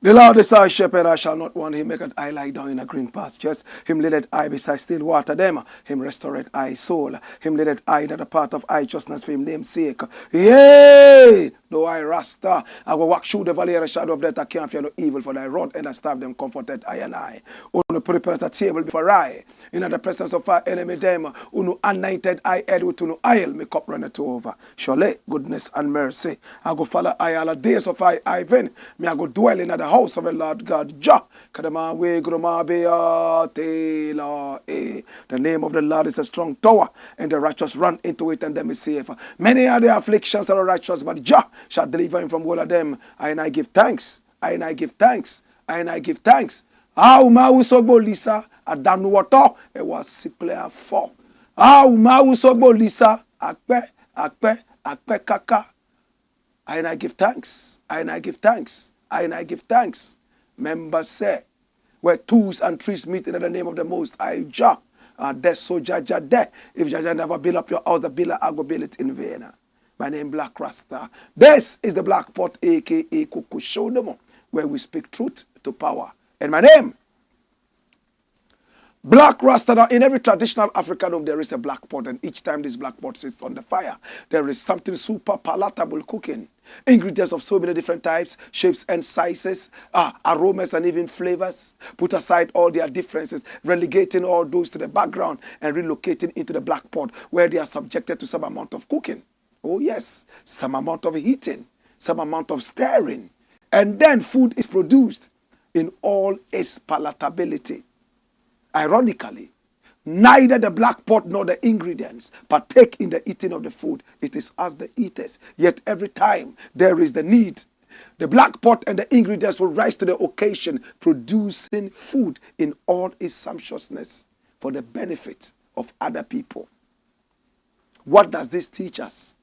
The Lord is our shepherd, I shall not want. Him maketh I lie down in a green pastures. Him leadeth I beside still water them. Him restoreth I soul. Him leadeth I that a part of righteousness for him name's sake. Yea, though I Rasta, I will walk through the valley of the shadow of death. I can't fear no evil, for thy rod and thy staff them comforted I and I. Unu prepare a table before I, in the presence of our enemy them. Unu anointed I head with unu oil, my cup runneth over. Surely goodness and mercy, I go follow I all the days of I Ivan. Me I go dwell in the house of the Lord God. Jah, kadama we groma beya tela e. The name of the Lord is a strong tower, and the righteous run into it, and them is safe. Many are the afflictions of the righteous, but Jah shall deliver him from all of them. And I give thanks. And I give thanks. And I give thanks. How mausobo lisa adanu wato e was simple for. How mausobo lisa akpe kaka. And I give thanks. And I give thanks. And I give thanks. Members say, where twos and threes meet in the name of the Most High Jah, there's so Jaja there. If Jaja never build up your house, the builder I go build it in vain. My name Blakk Rasta. This is the Black Pot, aka Kuku Shodomo, where we speak truth to power. And my name, Blakk Rasta. Now, in every traditional African home, there is a black pot, and each time this black pot sits on the fire, there is something super palatable cooking. Ingredients of so many different types, shapes and sizes, aromas and even flavors. Put aside all their differences, relegating all those to the background and relocating into the black pot where they are subjected to some amount of cooking. Oh yes, some amount of heating, some amount of stirring. And then food is produced in all its palatability. Ironically, neither the black pot nor the ingredients partake in the eating of the food. It is us the eaters. Yet every time there is the need, the black pot and the ingredients will rise to the occasion, producing food in all its sumptuousness for the benefit of other people. What does this teach us?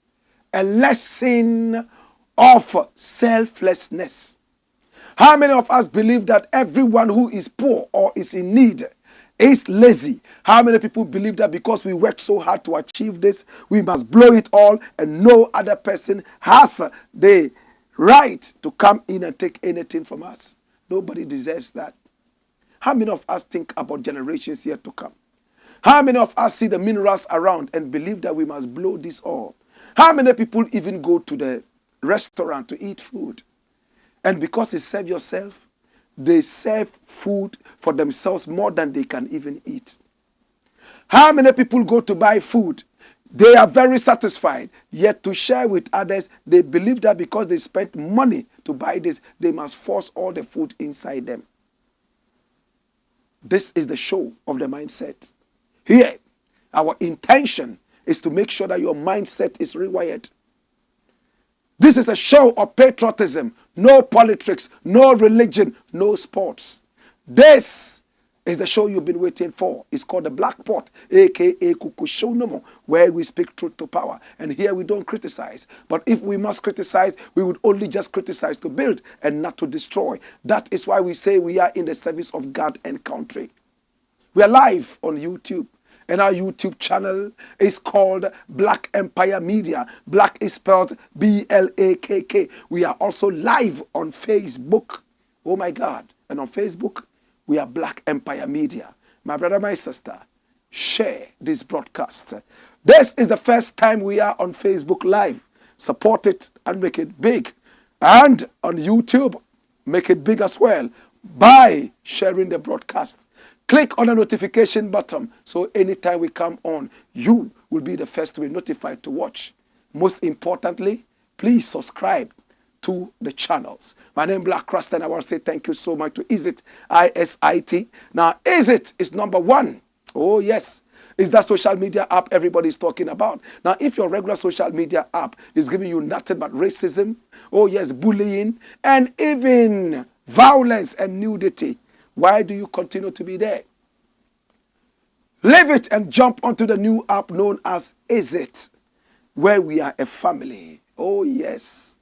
A lesson of selflessness. How many of us believe that everyone who is poor or is in need is lazy? How many people believe that because we worked so hard to achieve this, we must blow it all and no other person has the right to come in and take anything from us? Nobody deserves that. How many of us think about generations yet to come? How many of us see the minerals around and believe that we must blow this all? How many people even go to the restaurant to eat food? And because you serve yourself, they serve food for themselves more than they can even eat. How many people go to buy food? They are very satisfied, yet to share with others, they believe that because they spent money to buy this, they must force all the food inside them. This is the show of the mindset. Here, our intention is to make sure that your mindset is rewired. This is a show of patriotism, no politics, no religion, no sports. This is the show you've been waiting for. It's called the Black Pot, aka Kuku Shonomo, where we speak truth to power. And here we don't criticize. But if we must criticize, we would only just criticize to build and not to destroy. That is why we say we are in the service of God and country. We are live on YouTube. And our YouTube channel is called Blakk Empire Media. Blakk is spelled B-L-A-K-K. We are also live on Facebook. Oh my God. And on Facebook, we are Blakk Empire Media. My brother, my sister, share this broadcast. This is the first time we are on Facebook Live. Support it and make it big. And on YouTube, make it big as well by sharing the broadcast. Click on the notification button so anytime we come on, you will be the first to be notified to watch. Most importantly, please subscribe to the channels. My name is Blakk RASTA, and I want to say thank you so much to ISIT, ISIT. Now, ISIT is number one. Oh, yes. It's that social media app everybody's talking about. Now, if your regular social media app is giving you nothing but racism, oh, yes, bullying, and even violence and nudity, why do you continue to be there? Leave it and jump onto the new app known as ISIT, where we are a family. Oh, yes.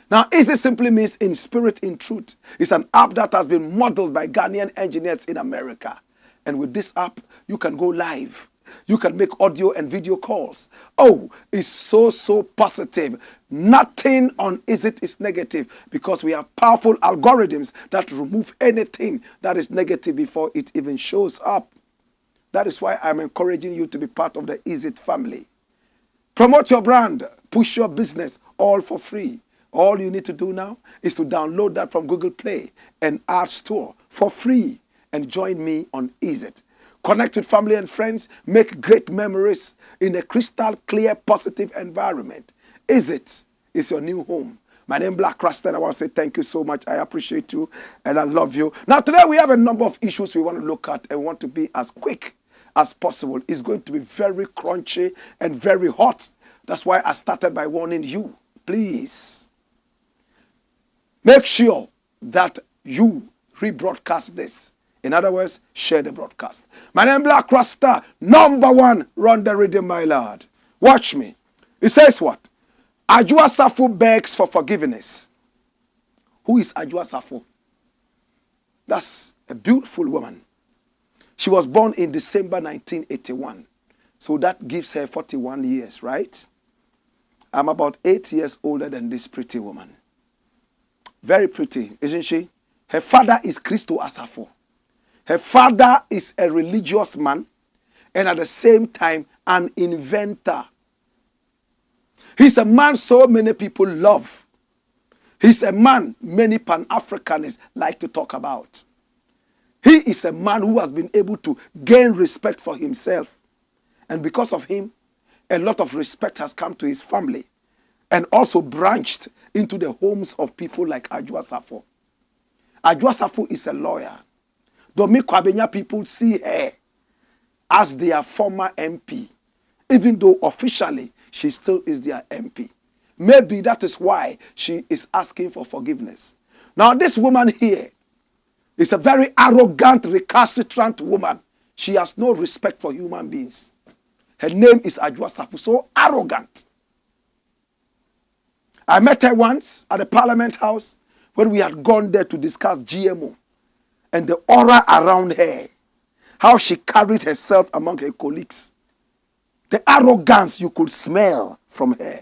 Now, ISIT simply means in spirit, in truth. It's an app that has been modeled by Ghanaian engineers in America. And with this app, you can go live. You can make audio and video calls. Oh, it's so positive. Nothing on ISIT is negative because we have powerful algorithms that remove anything that is negative before it even shows up. That is why I'm encouraging you to be part of the ISIT family. Promote your brand, push your business, all for free. All you need to do now is to download that from Google Play and App Store for free and join me on ISIT. Connect with family and friends, make great memories in a crystal clear, positive environment. ISIT is your new home. My name is Blakk RASTA, and I want to say thank you so much. I appreciate you and I love you. Now, today we have a number of issues we want to look at and want to be as quick as possible. It's going to be very crunchy and very hot. That's why I started by warning you. Please, make sure that you rebroadcast this. In other words, share the broadcast. My name is Blakk RASTA, number one, run the rhythm, my lord. Watch me. It says what? Adwoa Safo begs for forgiveness. Who is Adwoa Safo? That's a beautiful woman. She was born in December 1981. So that gives her 41 years, right? I'm about 8 years older than this pretty woman. Very pretty, isn't she? Her father is Christo Asafo. Her father is a religious man and at the same time an inventor. He's a man so many people love. He's a man many Pan-Africanists like to talk about. He is a man who has been able to gain respect for himself. And because of him, a lot of respect has come to his family and also branched into the homes of people like Adwoa Safo. Adwoa Safo is a lawyer. Domi Kwabenya people see her as their former MP, even though officially she still is their MP. Maybe that is why she is asking for forgiveness. Now this woman here is a very arrogant, recalcitrant woman. She has no respect for human beings. Her name is Adwoa Safo, so arrogant. I met her once at the Parliament House when we had gone there to discuss GMO. And the aura around her, how she carried herself among her colleagues. The arrogance you could smell from her.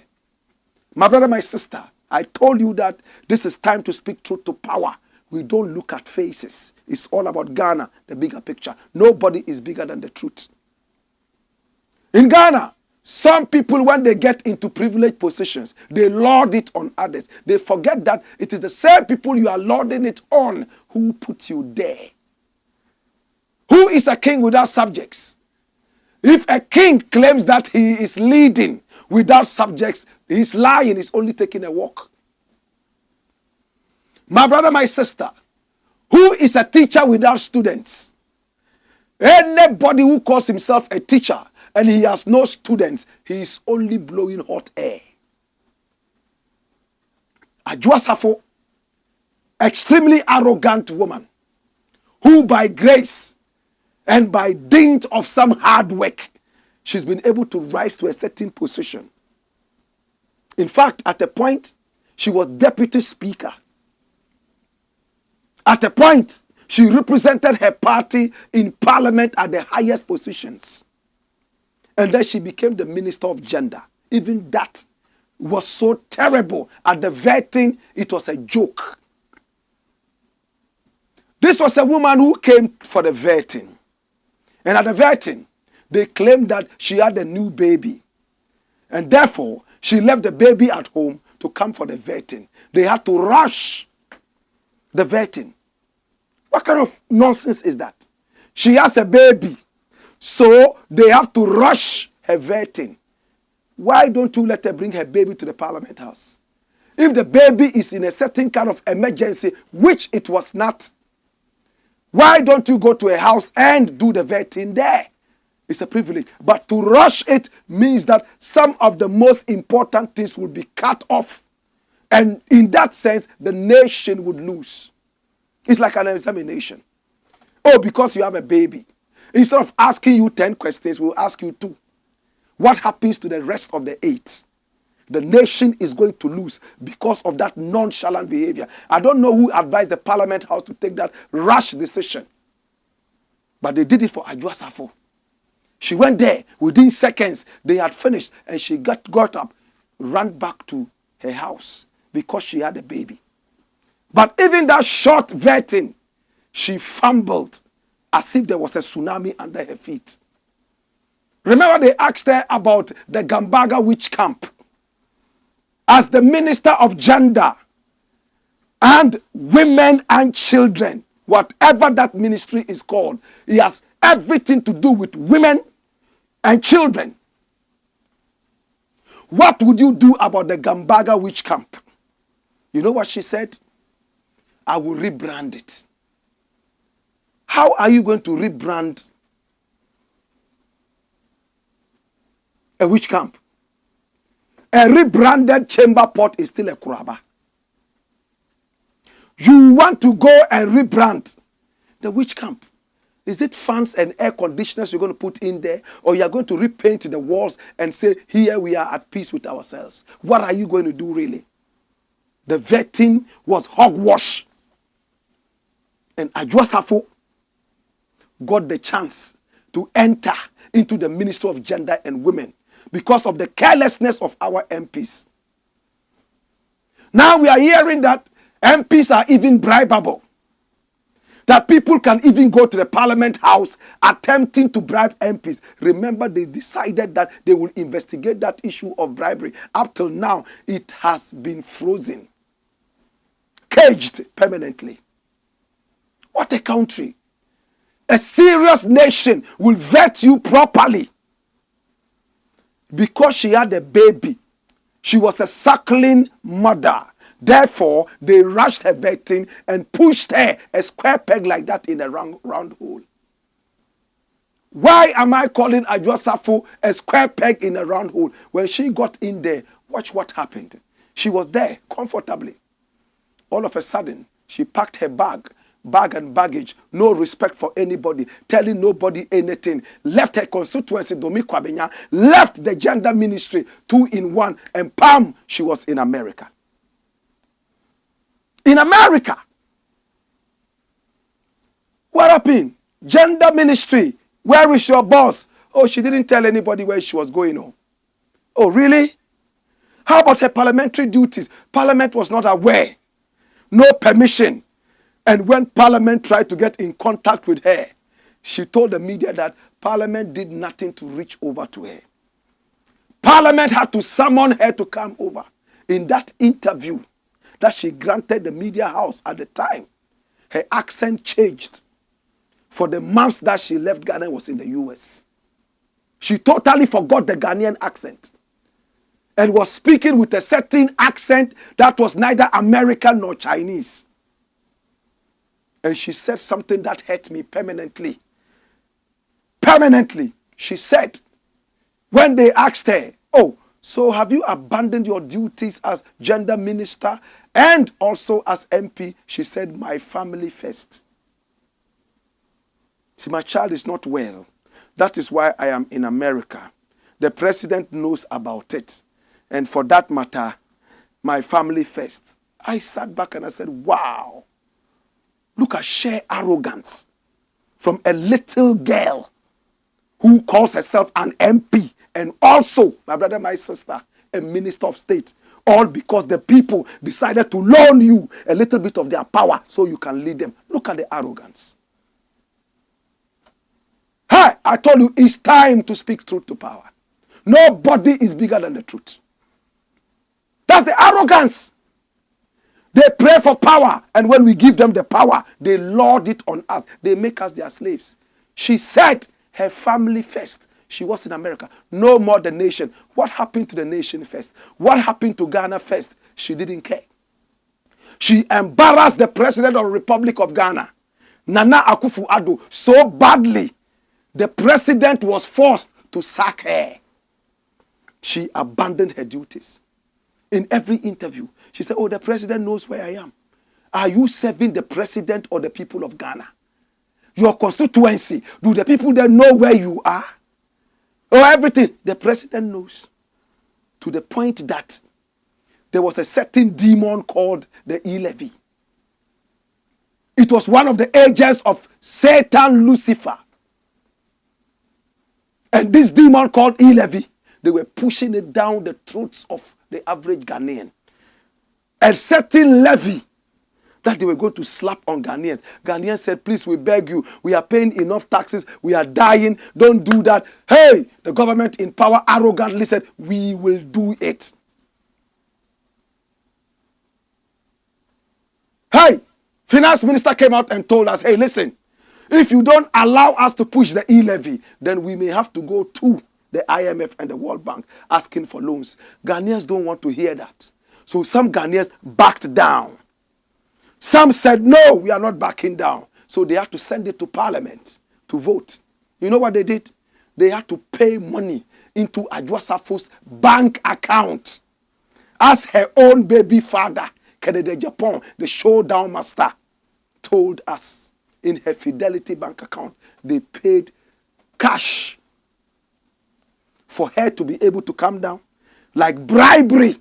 My brother, my sister, I told you that this is time to speak truth to power. We don't look at faces. It's all about Ghana, the bigger picture. Nobody is bigger than the truth. In Ghana, some people, when they get into privileged positions, they lord it on others. They forget that it is the same people you are lording it on who put you there. Who is a king without subjects? If a king claims that he is leading without subjects, he's lying, he's only taking a walk. My brother, my sister, who is a teacher without students? Anybody who calls himself a teacher and he has no students, he is only blowing hot air. Adwoa Safo, extremely arrogant woman, who by grace and by dint of some hard work, she's been able to rise to a certain position. In fact, at a point, she was deputy speaker. At a point, she represented her party in parliament at the highest positions. And then she became the minister of gender. Even that was so terrible. At the vetting, it was a joke. This was a woman who came for the vetting. And at the vetting, they claimed that she had a new baby. And therefore, she left the baby at home to come for the vetting. They had to rush the vetting. What kind of nonsense is that? She has a baby. So they have to rush her vetting. Why don't you let her bring her baby to the Parliament House? If the baby is in a certain kind of emergency, which it was not, why don't you go to a house and do the vetting there? It's a privilege. But to rush it means that some of the most important things will be cut off. And in that sense, the nation would lose. It's like an examination. Oh, because you have a baby. Instead of asking you 10 questions, we'll ask you 2. What happens to the rest of the 8? The nation is going to lose because of that nonchalant behavior. I don't know who advised the Parliament House to take that rash decision. But they did it for Adwoa Safo. She went there. Within seconds, they had finished. And she got up, ran back to her house because she had a baby. But even that short vetting, she fumbled as if there was a tsunami under her feet. Remember, they asked her about the Gambaga witch camp. As the Minister of Gender and Women and Children, whatever that ministry is called, he has everything to do with women and children. What would you do about the Gambaga witch camp? You know what she said? I will rebrand it. How are you going to rebrand a witch camp? A rebranded chamber pot is still a kuraba. You want to go and rebrand the witch camp. Is it fans and air conditioners you're going to put in there? Or you're going to repaint the walls and say, here we are at peace with ourselves? What are you going to do really? The vetting was hogwash. And Adwoa Safo got the chance to enter into the Ministry of Gender and Women because of the carelessness of our MPs. Now we are hearing that MPs are even bribable. That people can even go to the Parliament House attempting to bribe MPs. Remember, they decided that they will investigate that issue of bribery. Up till now, it has been frozen. Caged permanently. What a country. A serious nation will vet you properly. Because she had a baby, she was a suckling mother. Therefore, they rushed her vetting and pushed her a square peg like that in a round hole. Why am I calling Adwoa Safo a square peg in a round hole? When she got in there, watch what happened. She was there comfortably. All of a sudden, she packed her bag and baggage, no respect for anybody, telling nobody anything, left her constituency, Domi Kwabenya, left the gender ministry, 2 in 1, and pam, she was in America. In America. What happened? Gender ministry, where is your boss? Oh, she didn't tell anybody where she was going on. Oh, really? How about her parliamentary duties? Parliament was not aware. No permission. And when Parliament tried to get in contact with her, she told the media that Parliament did nothing to reach over to her. Parliament had to summon her to come over. In that interview that she granted the media house at the time, her accent changed. For the months that she left Ghana and was in the US. She totally forgot the Ghanaian accent and was speaking with a certain accent that was neither American nor Chinese. And she said something that hurt me permanently. Permanently. She said, when they asked her, oh, so have you abandoned your duties as gender minister and also as MP? She said, my family first. See, my child is not well. That is why I am in America. The president knows about it. And for that matter, my family first. I sat back and I said, wow. Look at sheer arrogance from a little girl who calls herself an MP and also, my brother, my sister, a minister of state. All because the people decided to loan you a little bit of their power so you can lead them. Look at the arrogance. Hey, I told you it's time to speak truth to power. Nobody is bigger than the truth. That's the arrogance. They pray for power, and when we give them the power, they lord it on us. They make us their slaves. She said her family first. She was in America. No more the nation. What happened to the nation first? What happened to Ghana first? She didn't care. She embarrassed the president of the Republic of Ghana, Nana Akufo-Addo, so badly, the president was forced to sack her. She abandoned her duties. In every interview, she said, oh, the president knows where I am. Are you serving the president or the people of Ghana? Your constituency, do the people there know where you are? Oh, everything. The president knows. To the point that there was a certain demon called the E-Levy. It was one of the agents of Satan, Lucifer. And this demon called E-Levy, they were pushing it down the throats of the average Ghanaian. A certain levy that they were going to slap on Ghanaians. Ghanaians said, please, we beg you. We are paying enough taxes. We are dying. Don't do that. Hey, the government in power arrogantly said, we will do it. Hey, finance minister came out and told us, hey, listen, if you don't allow us to push the E-Levy, then we may have to go to the IMF and the World Bank asking for loans. Ghanaians don't want to hear that. So some Ghanaians backed down. Some said, no, we are not backing down. So they had to send it to Parliament to vote. You know what they did? They had to pay money into Adwoa Safo's bank account as her own baby father, Kennedy Japan, the showdown master, told us. In her Fidelity bank account, they paid cash for her to be able to come down, like bribery,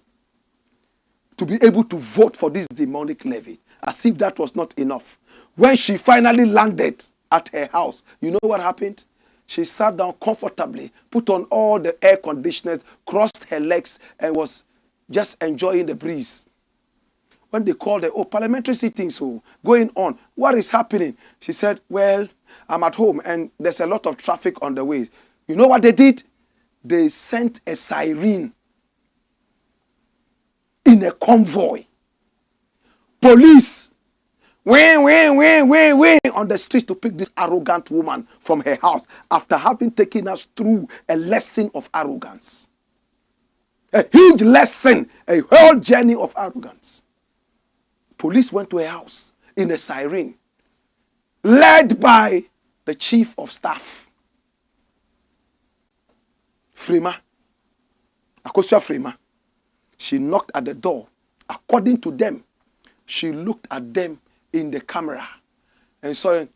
to be able to vote for this demonic levy. As if that was not enough. When she finally landed at her house, you know what happened? She sat down comfortably, put on all the air conditioners, crossed her legs, and was just enjoying the breeze. When they called her, oh, parliamentary sittings, so going on. What is happening? She said, well, I'm at home and there's a lot of traffic on the way. You know what they did? They sent a siren in a convoy. Police, on the street to pick this arrogant woman from her house after having taken us through a lesson of arrogance. A huge lesson, a whole journey of arrogance. Police went to her house in a siren, led by the chief of staff, Frema, Akosua Frema. She knocked at the door. According to them, she looked at them in the camera and saw them.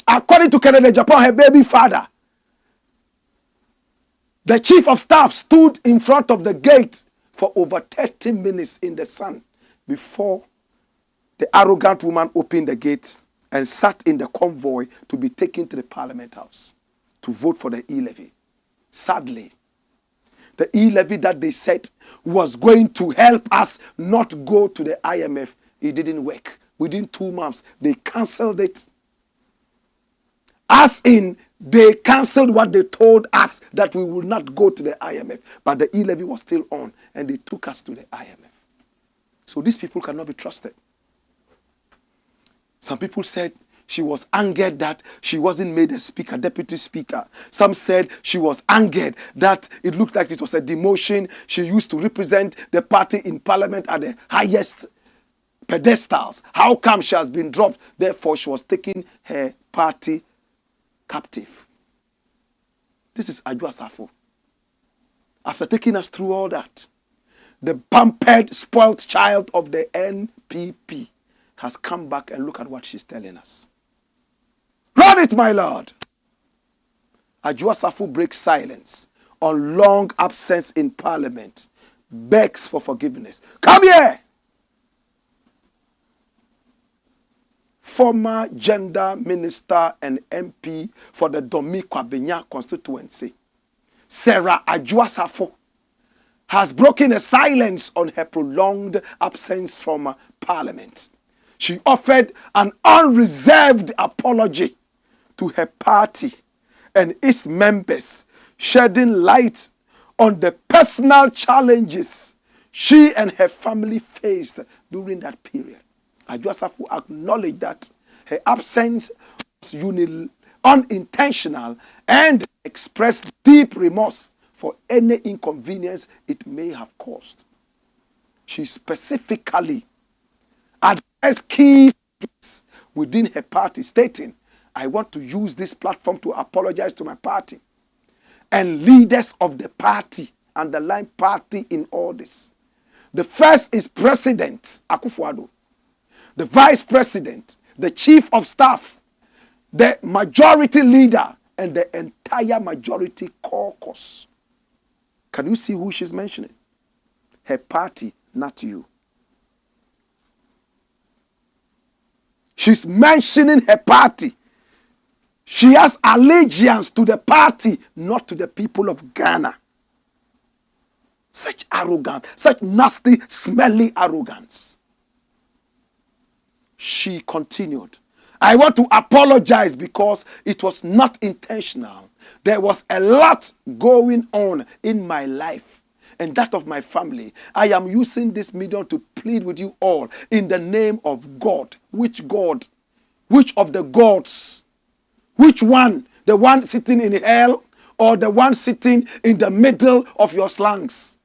According to Kennedy Japan, her baby father, the chief of staff stood in front of the gate for over 30 minutes in the sun before the arrogant woman opened the gate and sat in the convoy to be taken to the Parliament House to vote for the E-Levy. Sadly, the E-Levy that they said was going to help us not go to the IMF, it didn't work. Within 2 months, they cancelled it. As in, they cancelled what they told us, that we will not go to the IMF. But the E-Levy was still on, and they took us to the IMF. So these people cannot be trusted. Some people said she was angered that she wasn't made a speaker, deputy speaker. Some said she was angered that it looked like it was a demotion. She used to represent the party in parliament at the highest pedestals. How come she has been dropped? Therefore, she was taking her party captive. This is Adwoa Safo. After taking us through all that, the pampered, spoiled child of the NPP has come back, and look at what she's telling us. Run it, my Lord. Adwoa Safo breaks silence on long absence in parliament, begs for forgiveness. Come here. Former gender minister and MP for the Domi Kwabenya constituency, Sarah Adwoa Safo, has broken a silence on her prolonged absence from parliament. She offered an unreserved apology to her party and its members, shedding light on the personal challenges she and her family faced during that period. Adwoa Safo acknowledged that Her absence was unintentional and expressed deep remorse for any inconvenience it may have caused. She specifically addressed key figures within her party, stating, I want to use this platform to apologize to my party and leaders of the party, underline party in all this. The first is President Akufo-Addo, the Vice President, the Chief of Staff, the Majority Leader, and the entire Majority Caucus. Can you see who she's mentioning? Her party, not you. She's mentioning her party. She has allegiance to the party, not to the people of Ghana. Such arrogance, such nasty, smelly arrogance. She continued, I want to apologize because it was not intentional. There was a lot going on in my life and that of my family. I am using this medium to plead with you all in the name of God. Which God? Which of the gods? Which one? The one sitting in hell or the one sitting in the middle of your slangs?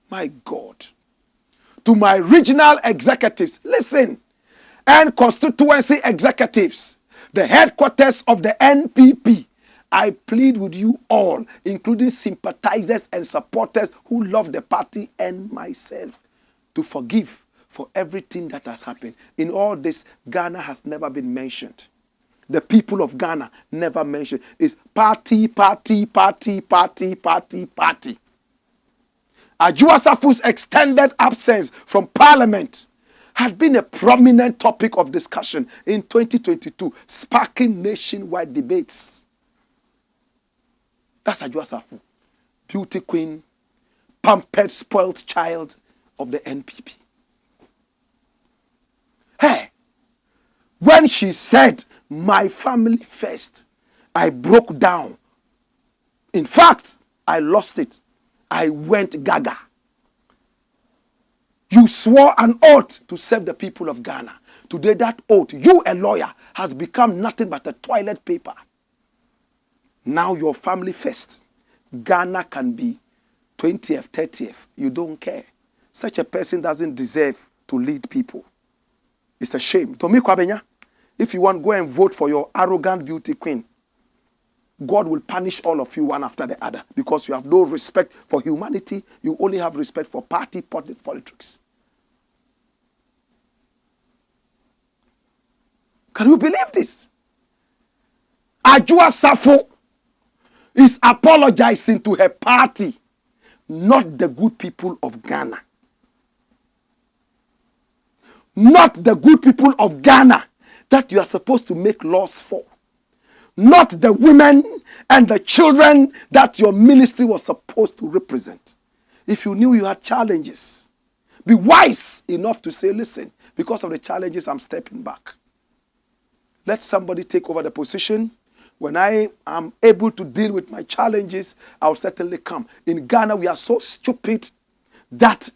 My God. To my regional executives, listen, and constituency executives, the headquarters of the NPP, I plead with you all, including sympathizers and supporters who love the party and myself, to forgive for everything that has happened. In all this, Ghana has never been mentioned. The people of Ghana never mentioned. It's party, party, party, party, party, party. Adwoa Safo's extended absence from Parliament had been a prominent topic of discussion in 2022, sparking nationwide debates. That's Adwoa Safo, beauty queen, pampered, spoiled child of the NPP. Hey, when she said, my family first, I broke down. In fact, I lost it. I went gaga. You swore an oath to serve the people of Ghana. Today that oath, you a lawyer, has become nothing but a toilet paper. Now your family first. Ghana can be 20th, 30th. You don't care. Such a person doesn't deserve to lead people. It's a shame. Tomi Kwabenya, if you want, go and vote for your arrogant beauty queen. God will punish all of you one after the other because you have no respect for humanity. You only have respect for party politics. Can you believe this? Adwoa Safo is apologizing to her party, not the good people of Ghana. Not the good people of Ghana that you are supposed to make laws for. Not the women and the children that your ministry was supposed to represent. If you knew you had challenges, be wise enough to say, listen, because of the challenges, I'm stepping back. Let somebody take over the position. When I am able to deal with my challenges, I'll certainly come. In Ghana, we are so stupid that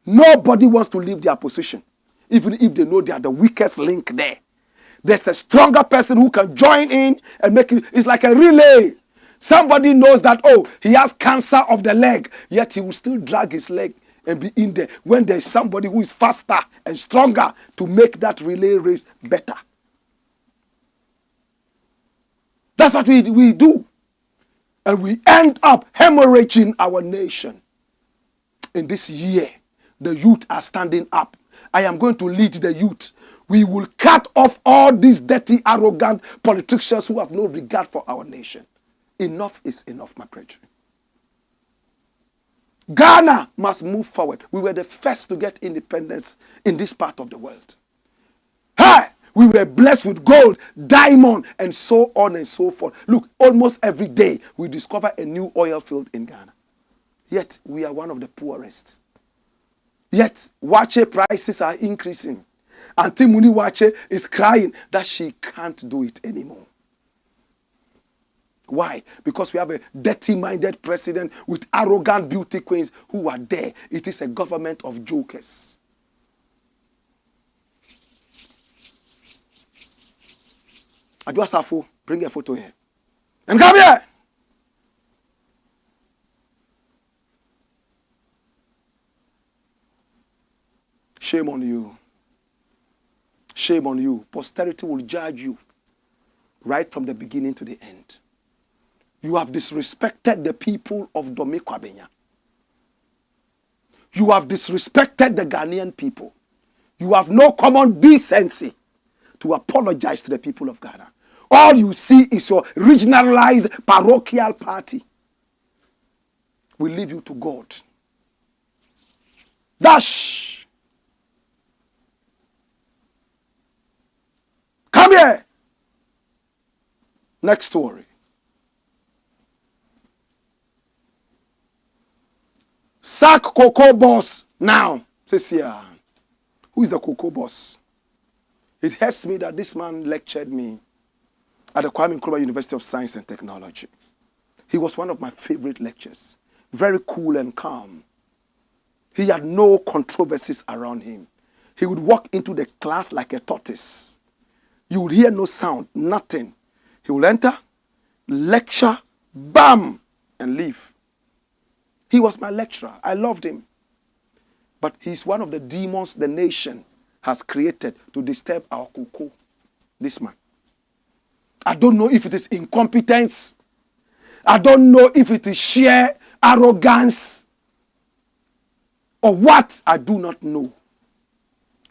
nobody wants to leave their position, even if they know they are the weakest link there. There's a stronger person who can join in and make it. It's like a relay. Somebody knows that, oh, he has cancer of the leg, yet he will still drag his leg and be in there when there's somebody who is faster and stronger to make that relay race better. That's what we do. And we end up hemorrhaging our nation. In this year, the youth are standing up. I am going to lead the youth. We will cut off all these dirty, arrogant politicians who have no regard for our nation. Enough is enough, my brethren. Ghana must move forward. We were the first to get independence in this part of the world. Hey! We were blessed with gold, diamond, and so on and so forth. Look, almost every day we discover a new oil field in Ghana. Yet we are one of the poorest. Yet Wache prices are increasing. Auntie Muni Wache is crying that she can't do it anymore. Why? Because we have a dirty-minded president with arrogant beauty queens who are there. It is a government of jokers. Adwoa Safo, bring a photo here. And come here. Shame on you. Shame on you. Posterity will judge you right from the beginning to the end. You have disrespected the people of Domikwabenya. You have disrespected the Ghanaian people. You have no common decency to apologize to the people of Ghana. All you see is your regionalized parochial party. We leave you to God. Dash. Come here. Next story. Sack cocoa boss now. Says here. Who is the cocoa boss? It hurts me that this man lectured me at the Kwame Nkrumah University of Science and Technology. He was one of my favorite lectures. Very cool and calm. He had no controversies around him. He would walk into the class like a tortoise. You would hear no sound, nothing. He would enter, lecture, bam, and leave. He was my lecturer. I loved him. But he's one of the demons the nation has created to disturb our cocoa. This man. I don't know if it is incompetence. I don't know if it is sheer arrogance. Or what. I do not know.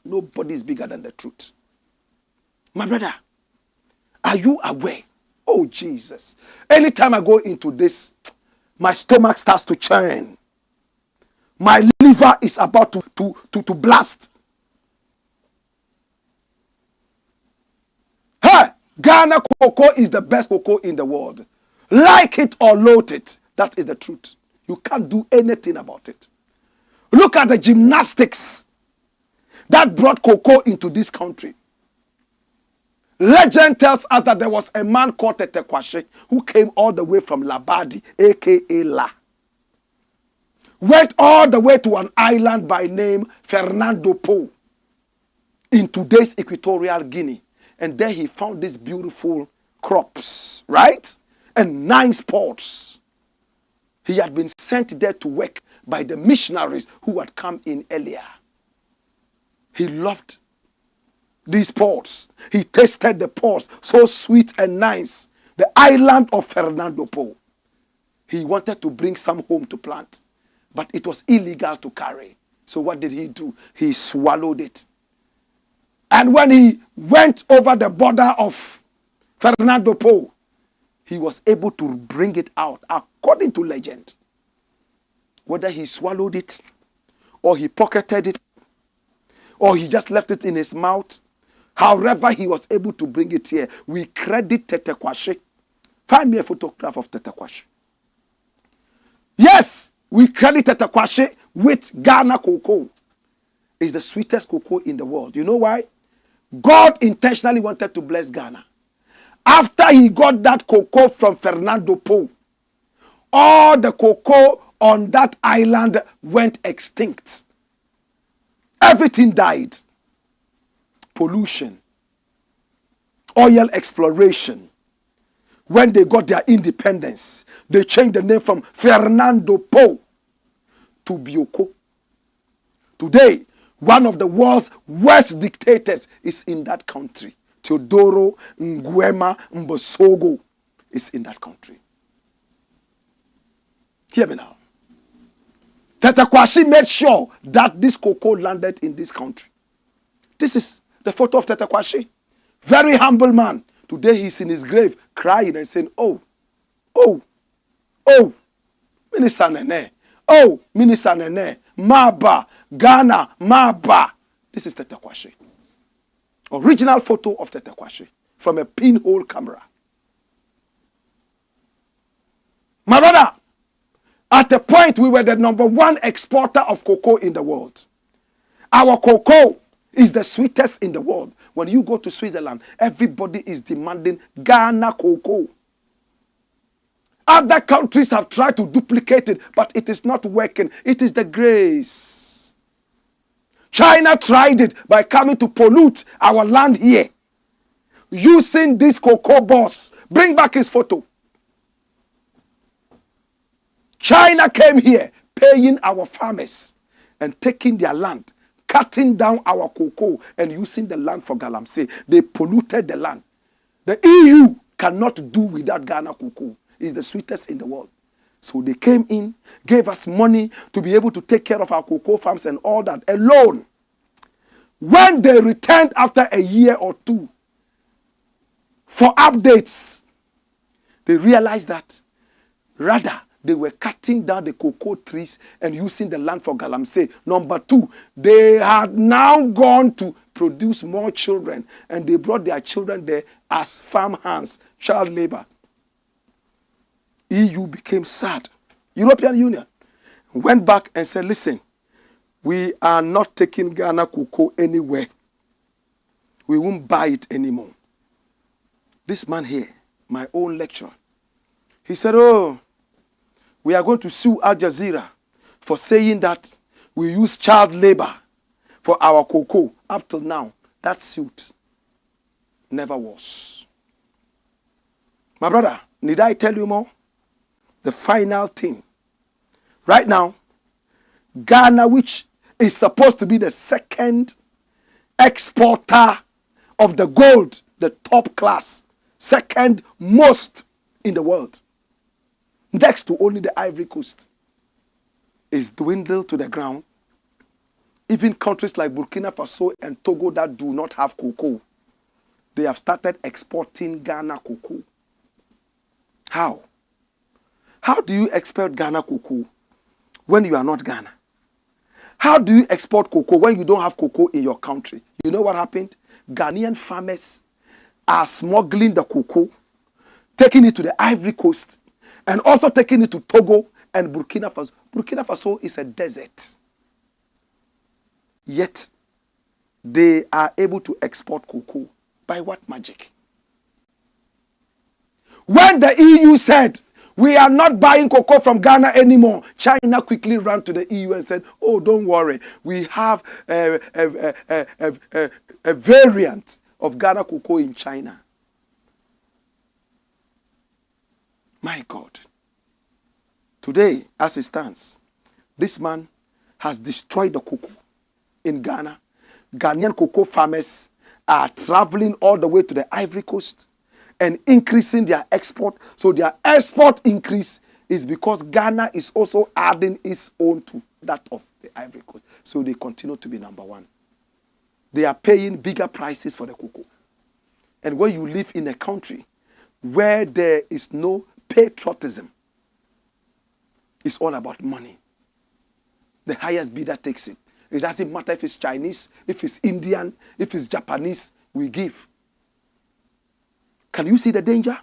Nobody is bigger than the truth. My brother, are you aware? Oh, Jesus. Anytime I go into this, my stomach starts to churn. My liver is about to blast. Hey, Ghana cocoa is the best cocoa in the world. Like it or loathe it, that is the truth. You can't do anything about it. Look at the gymnastics that brought cocoa into this country. Legend tells us that there was a man called Tetekwashi who came all the way from Labadi, aka La. Went all the way to an island by name Fernando Po in today's Equatorial Guinea. And there he found these beautiful crops, right? And 9 sports. He had been sent there to work by the missionaries who had come in earlier. He loved these ports. He tasted the ports, so sweet and nice. The island of Fernando Po. He wanted to bring some home to plant, but it was illegal to carry. So what did he do? He swallowed it. And when he went over the border of Fernando Po, he was able to bring it out according to legend. Whether he swallowed it, or he pocketed it, or he just left it in his mouth, however he was able to bring it here, we credit Tetekwashi. Find me a photograph of Tetekwashi. Yes, we credit Tetekwashi with Ghana cocoa. It's the sweetest cocoa in the world. You know why? God intentionally wanted to bless Ghana. After he got that cocoa from Fernando Po, all the cocoa on that island went extinct. Everything died. Pollution, oil exploration. When they got their independence, they changed the name from Fernando Po to Bioko. Today, one of the world's worst dictators is in that country. Teodoro Nguema Mbosogo is in that country. Hear me now. Tetekwashi made sure that this cocoa landed in this country. This is the photo of Tetekwashi. Very humble man. Today he's in his grave crying and saying, oh, Minister Nene. Oh, Minister Nene. Maba. Ghana. Maba. This is Tetekwashi. Original photo of Tetekwashi from a pinhole camera. My brother, at a point we were the #1 exporter of cocoa in the world. Our cocoa is the sweetest in the world. When you go to Switzerland, everybody is demanding Ghana cocoa. Other countries have tried to duplicate it, but it is not working. It is the grace. China tried it by coming to pollute our land here. using this cocoa boss. Bring back his photo. China came here paying our farmers and taking their land, cutting down our cocoa and using the land for galamsey. They polluted the land. The EU cannot do without Ghana cocoa. It's the sweetest in the world. So they came in, gave us money to be able to take care of our cocoa farms and all that alone. When they returned after a year or two for updates, they realized that rather they were cutting down the cocoa trees and using the land for galamsey. Number two, they had now gone to produce more children, and they brought their children there as farm hands, child labor. EU became sad. European Union went back and said, listen, we are not taking Ghana cocoa anywhere. We won't buy it anymore. This man here, my own lecturer, he said, oh, we are going to sue Al Jazeera for saying that we use child labor for our cocoa. Up till now, that suit never was. My brother, need I tell you more? The final thing. Right now, Ghana, which is supposed to be the second exporter of the gold, the top class, second most in the world, next to only the Ivory Coast, is dwindled to the ground. Even countries like Burkina Faso and Togo that do not have cocoa, they have started exporting Ghana cocoa. How? How do you export Ghana cocoa when you are not Ghana? How do you export cocoa when you don't have cocoa in your country? You know what happened? Ghanaian farmers are smuggling the cocoa, taking it to the Ivory Coast, and also taking it to Togo and Burkina Faso. Burkina Faso is a desert. Yet, they are able to export cocoa. By what magic? When the EU said, we are not buying cocoa from Ghana anymore, China quickly ran to the EU and said, oh, don't worry. We have a variant of Ghana cocoa in China. My God. Today, as it stands, this man has destroyed the cocoa in Ghana. Ghanaian cocoa farmers are traveling all the way to the Ivory Coast and increasing their export. So their export increase is because Ghana is also adding its own to that of the Ivory Coast. So they continue to be number one. They are paying bigger prices for the cocoa. And when you live in a country where there is no patriotism, it's all about money. The highest bidder takes it. It doesn't matter if it's Chinese, if it's Indian, if it's Japanese, we give. Can you see the danger?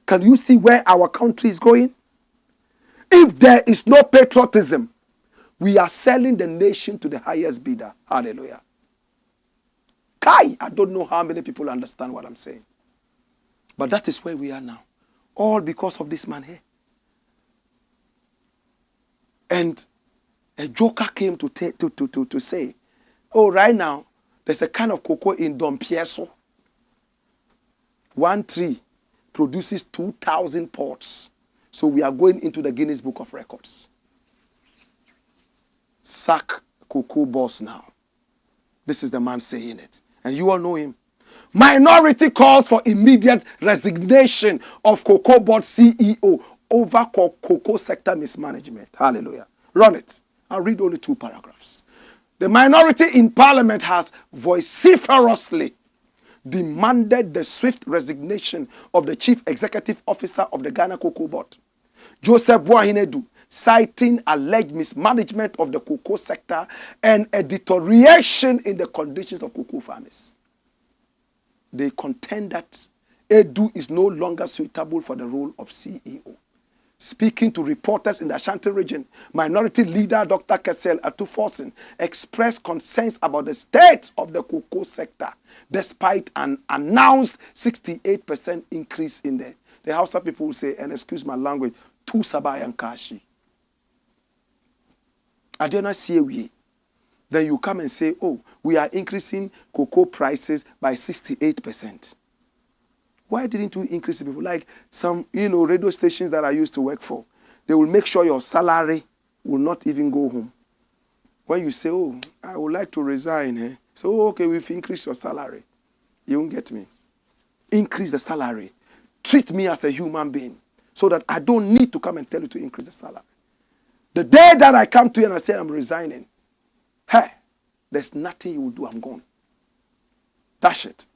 Can you see where our country is going? If there is no patriotism, we are selling the nation to the highest bidder. Hallelujah. Kai, I don't know how many people understand what I'm saying. But that is where we are now. All because of this man here. And a joker came to say, oh, right now, there's a kind of cocoa in Dom Pieso. One tree produces 2,000 pots. So we are going into the Guinness Book of Records. Sack cocoa boss now. This is the man saying it. And you all know him. Minority calls for immediate resignation of cocoa board CEO over cocoa sector mismanagement. Hallelujah. Run it. I'll read only 2 paragraphs. The minority in parliament has vociferously demanded the swift resignation of the chief executive officer of the Ghana Cocoa Board, Joseph Boahinedu, citing alleged mismanagement of the cocoa sector and a deterioration in the conditions of cocoa farmers. They contend that Edu is no longer suitable for the role of CEO. Speaking to reporters in the Ashanti region, minority leader Dr. Kessel Atuforsen expressed concerns about the state of the cocoa sector, despite an announced 68% increase in the Hausa people will say, and excuse my language, tu sabayan kashi. I do not see a way. Then you come and say, oh, we are increasing cocoa prices by 68%. Why didn't you increase the people? Like some, radio stations that I used to work for, they will make sure your salary will not even go home. When you say, oh, I would like to resign, so okay, we've increased your salary. You won't get me. Increase the salary. Treat me as a human being so that I don't need to come and tell you to increase the salary. The day that I come to you and I say I'm resigning, hey, there's nothing you will do. I'm gone. Dash it.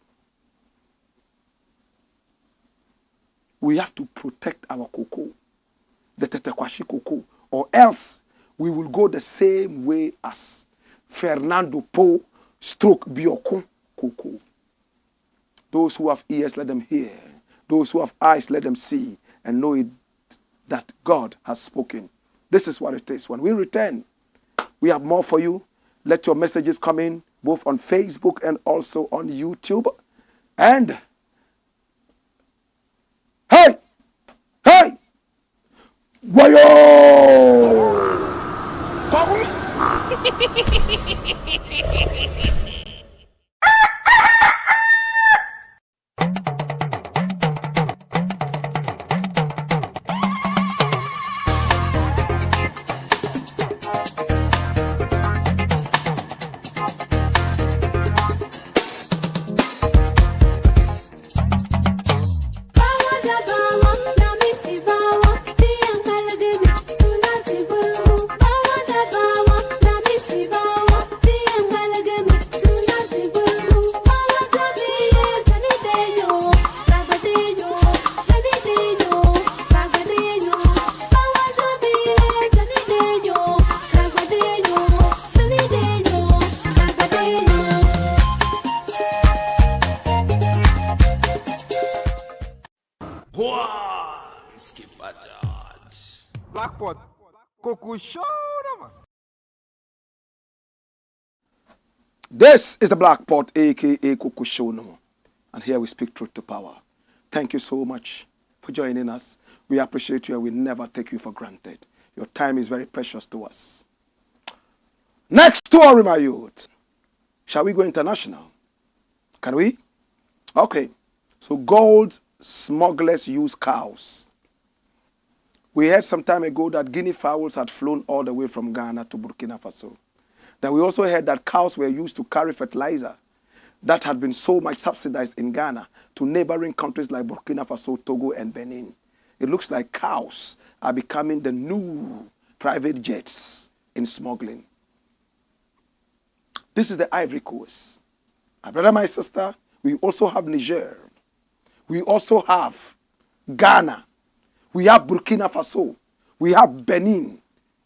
We have to protect our cocoa, the Tetekwashi cocoa, or else we will go the same way as Fernando Po stroke Bioko cocoa. Those who have ears, let them hear. Those who have eyes, let them see and know it, that God has spoken. This is what it is. When we return, we have more for you. Let your messages come in, both on Facebook and also on YouTube. And, hey! Wayo! Blackpot, Coco Show. This is the Black Pot, aka Coco Show. And here we speak truth to power. Thank you so much for joining us. We appreciate you and we never take you for granted. Your time is very precious to us. Next story, my youth. Shall we go international? Can we? Okay. So gold smugglers use cows. We heard some time ago that guinea fowls had flown all the way from Ghana to Burkina Faso. Then we also heard that cows were used to carry fertilizer that had been so much subsidized in Ghana to neighboring countries like Burkina Faso, Togo, and Benin. It looks like cows are becoming the new private jets in smuggling. This is the Ivory Coast. My brother, my sister, we also have Niger. We also have Ghana. We have Burkina Faso. We have Benin.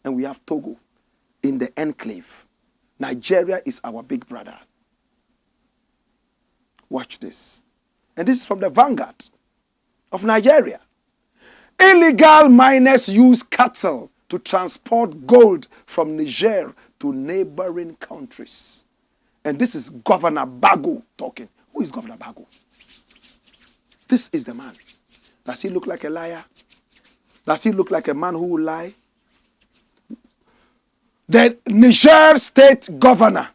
And we have Togo in the enclave. Nigeria is our big brother. Watch this. And this is from the Vanguard of Nigeria. Illegal miners use cattle to transport gold from Niger to neighboring countries. And this is Governor Bago talking. Who is Governor Bago? This is the man. Does he look like a liar? Does he look like a man who will lie? The Niger State Governor,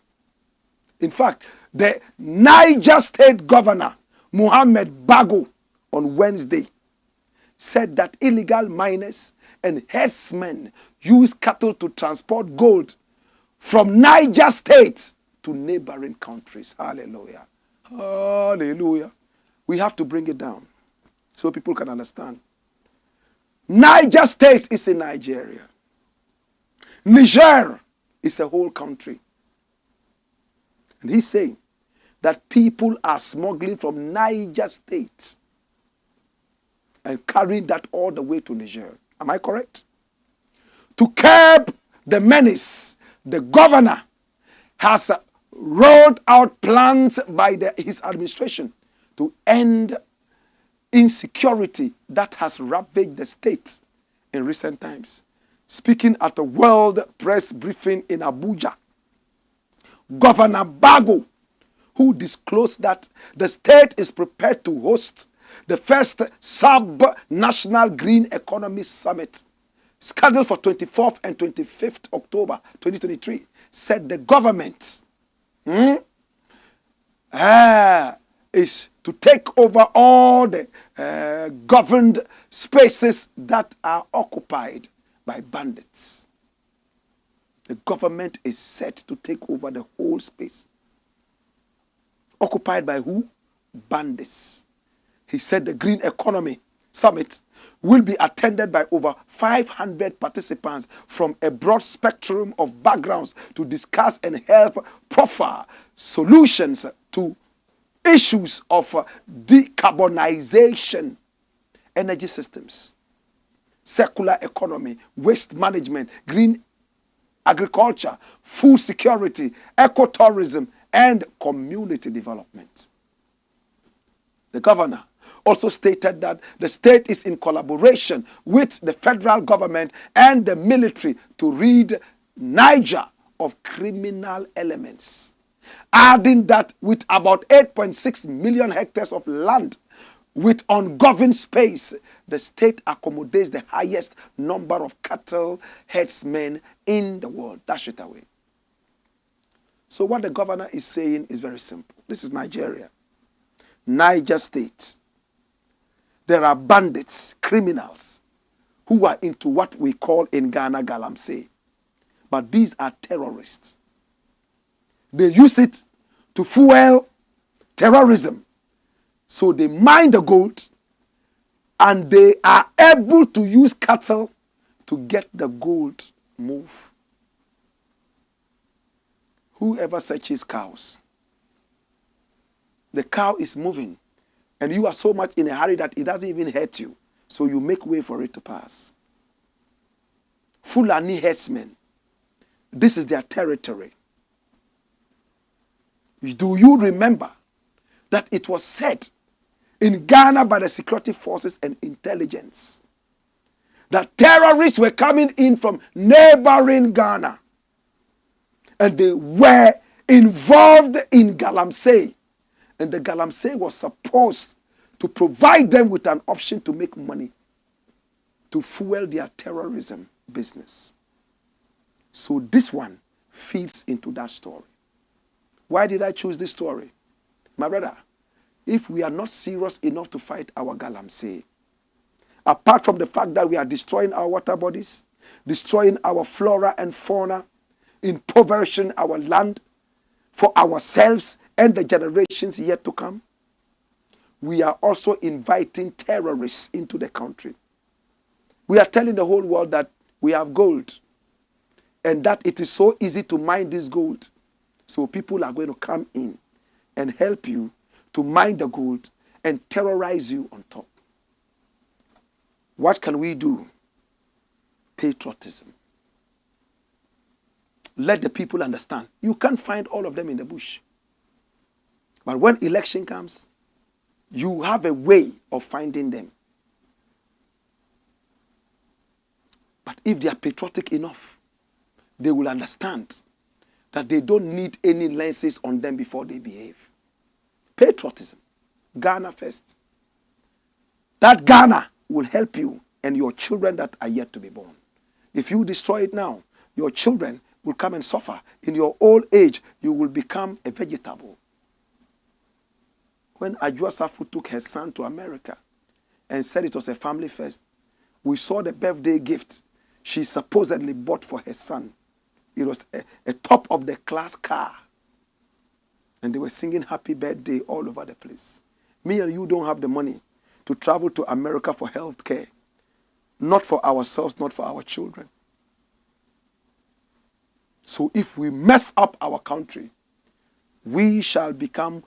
in fact, the Niger State Governor, Mohamed Bago, on Wednesday, said that illegal miners and herdsmen use cattle to transport gold from Niger State to neighboring countries. Hallelujah. Hallelujah. We have to bring it down so people can understand. Niger State is in Nigeria. Niger is a whole country. And he's saying that people are smuggling from Niger State and carrying that all the way to Niger. Am I correct? To curb the menace, the governor has rolled out plans by his administration to end insecurity that has ravaged the state in recent times. Speaking at a world press briefing in Abuja, Governor Bago, who disclosed that the state is prepared to host the first sub-national green economy summit, scheduled for 24th and 25th October 2023, said the government is is to take over all the governed spaces that are occupied by bandits. The government is set to take over the whole space. Occupied by who? Bandits. He said the Green Economy Summit will be attended by over 500 participants from a broad spectrum of backgrounds to discuss and help profile solutions to issues of decarbonization, energy systems, circular economy, waste management, green agriculture, food security, ecotourism, and community development. The governor also stated that the state is in collaboration with the federal government and the military to rid Niger of criminal elements, adding that with about 8.6 million hectares of land with ungoverned space, the state accommodates the highest number of cattle herdsmen in the world. Dash it away. So what the governor is saying is very simple. This is Nigeria. Niger State. There are bandits, criminals, who are into what we call in Ghana galamsey. But these are terrorists. They use it to fuel terrorism. So they mine the gold and they are able to use cattle to get the gold move. Whoever searches cows, the cow is moving and you are so much in a hurry that it doesn't even hurt you. So you make way for it to pass. Fulani herdsmen, this is their territory. Do you remember that it was said in Ghana by the security forces and intelligence that terrorists were coming in from neighboring Ghana and they were involved in galamsey, and the galamsey was supposed to provide them with an option to make money to fuel their terrorism business. So this one feeds into that story. Why did I choose this story? My brother, if we are not serious enough to fight our galamsey, apart from the fact that we are destroying our water bodies, destroying our flora and fauna, impoverishing our land for ourselves and the generations yet to come, we are also inviting terrorists into the country. We are telling the whole world that we have gold and that it is so easy to mine this gold. So people are going to come in and help you to mine the gold and terrorize you on top. What can we do? Patriotism. Let the people understand. You can't find all of them in the bush. But when election comes, you have a way of finding them. But if they are patriotic enough, they will understand that they don't need any lenses on them before they behave. Patriotism. Ghana first. That Ghana will help you and your children that are yet to be born. If you destroy it now, your children will come and suffer. In your old age, you will become a vegetable. When Adwoa Safo took her son to America and said it was a family first, we saw the birthday gift she supposedly bought for her son. It was a top of the class car. And they were singing happy birthday all over the place. Me and you don't have the money to travel to America for health care. Not for ourselves, not for our children. So if we mess up our country, we shall become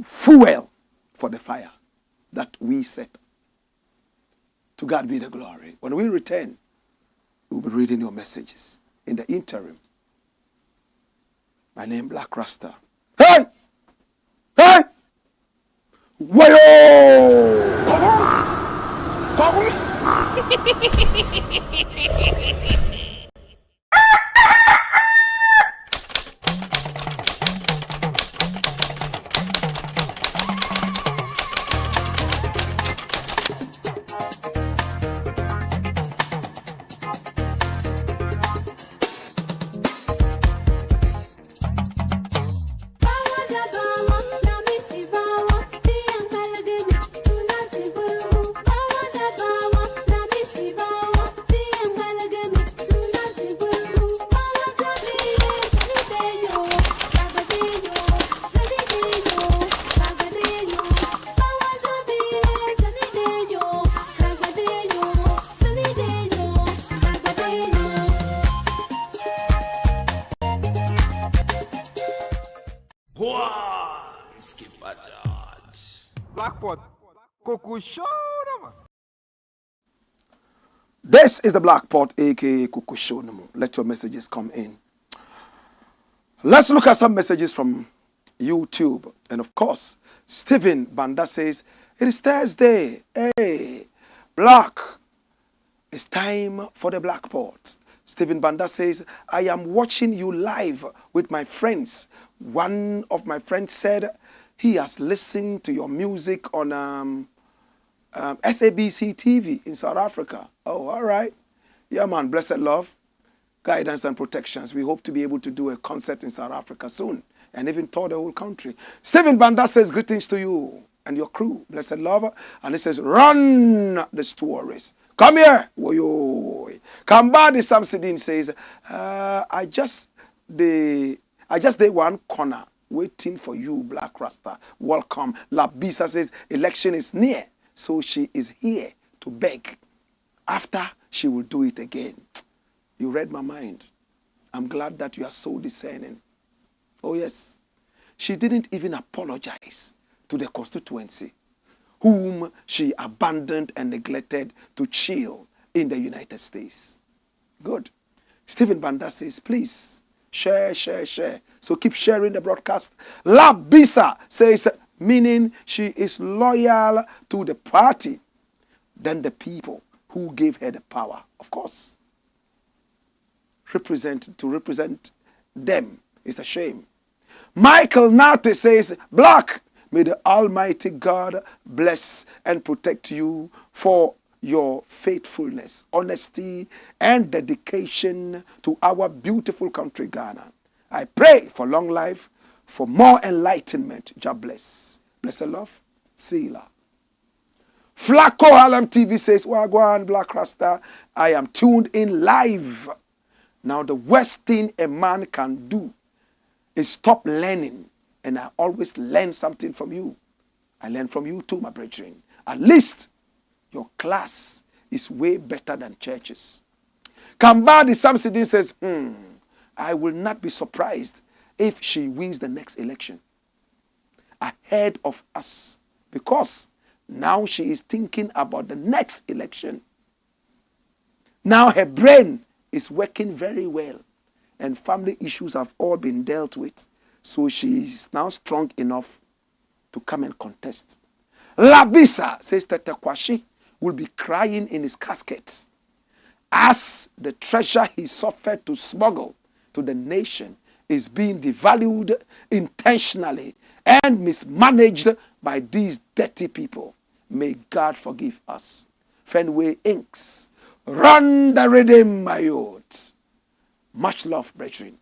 fuel for the fire that we set. To God be the glory. When we return, we'll be reading your messages. In the interim, my name Blakk RASTA. Hey! Hey! Wayo! Bawa da bawa, na misi bawa. Blackpot. Coco Show, man. This is the Black Pot, aka Kukushonumu. Let your messages come in. Let's look at some messages from YouTube. And of course, Stephen Banda says, it is Thursday. Hey, Blakk, it's time for the Black Pot. Stephen Banda says, I am watching you live with my friends. One of my friends said he has listened to your music on SABC TV in South Africa. Oh, all right. Yeah, man, blessed love, guidance and protections. We hope to be able to do a concert in South Africa soon and even tour the whole country. Stephen Banda says greetings to you and your crew, blessed love. And he says, run the stories. Come here. Woyo. Kambadi Samsidin says, I just did one corner waiting for you, Black Rasta. Welcome. Labisa says, election is near. So she is here to beg. After, she will do it again. You read my mind. I'm glad that you are so discerning. Oh yes. She didn't even apologize to the constituency, whom she abandoned and neglected to chill in the United States. Good. Stephen Banda says, please, share. So keep sharing the broadcast. Labisa says, meaning she is loyal to the party than the people who gave her the power. Of course. To represent them is a shame. Michael Nate says, Blakk, may the Almighty God bless and protect you for your faithfulness, honesty, and dedication to our beautiful country, Ghana. I pray for long life, for more enlightenment. God bless. Blessed love. Selah. Flacco Alam TV says, Wagwan Black Rasta, I am tuned in live. Now the worst thing a man can do is stop learning. And I always learn something from you. I learn from you too, my brethren. At least your class is way better than churches. Kambadi Samsidin says, I will not be surprised if she wins the next election ahead of us, because now she is thinking about the next election. Now her brain is working very well and family issues have all been dealt with. So she is now strong enough to come and contest. Labisa says that Kwashi will be crying in his casket as the treasure he suffered to smuggle to the nation is being devalued intentionally and mismanaged by these dirty people. May God forgive us. Fenway Inks. Run the rhythm, my youth. Much love, brethren.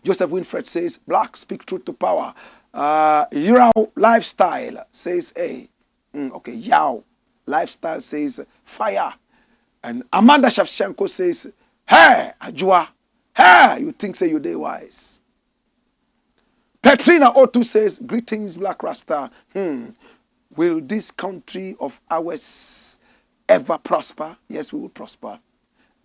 Joseph Winfred says, Blakk, speak truth to power. Yao Lifestyle says, hey. Okay, Yao Lifestyle says, fire. And Amanda Shevchenko says, hey, Adwoa. Hey, you think say you day wise. Petrina O2 says, greetings, Black Rasta. Will this country of ours ever prosper? Yes, we will prosper.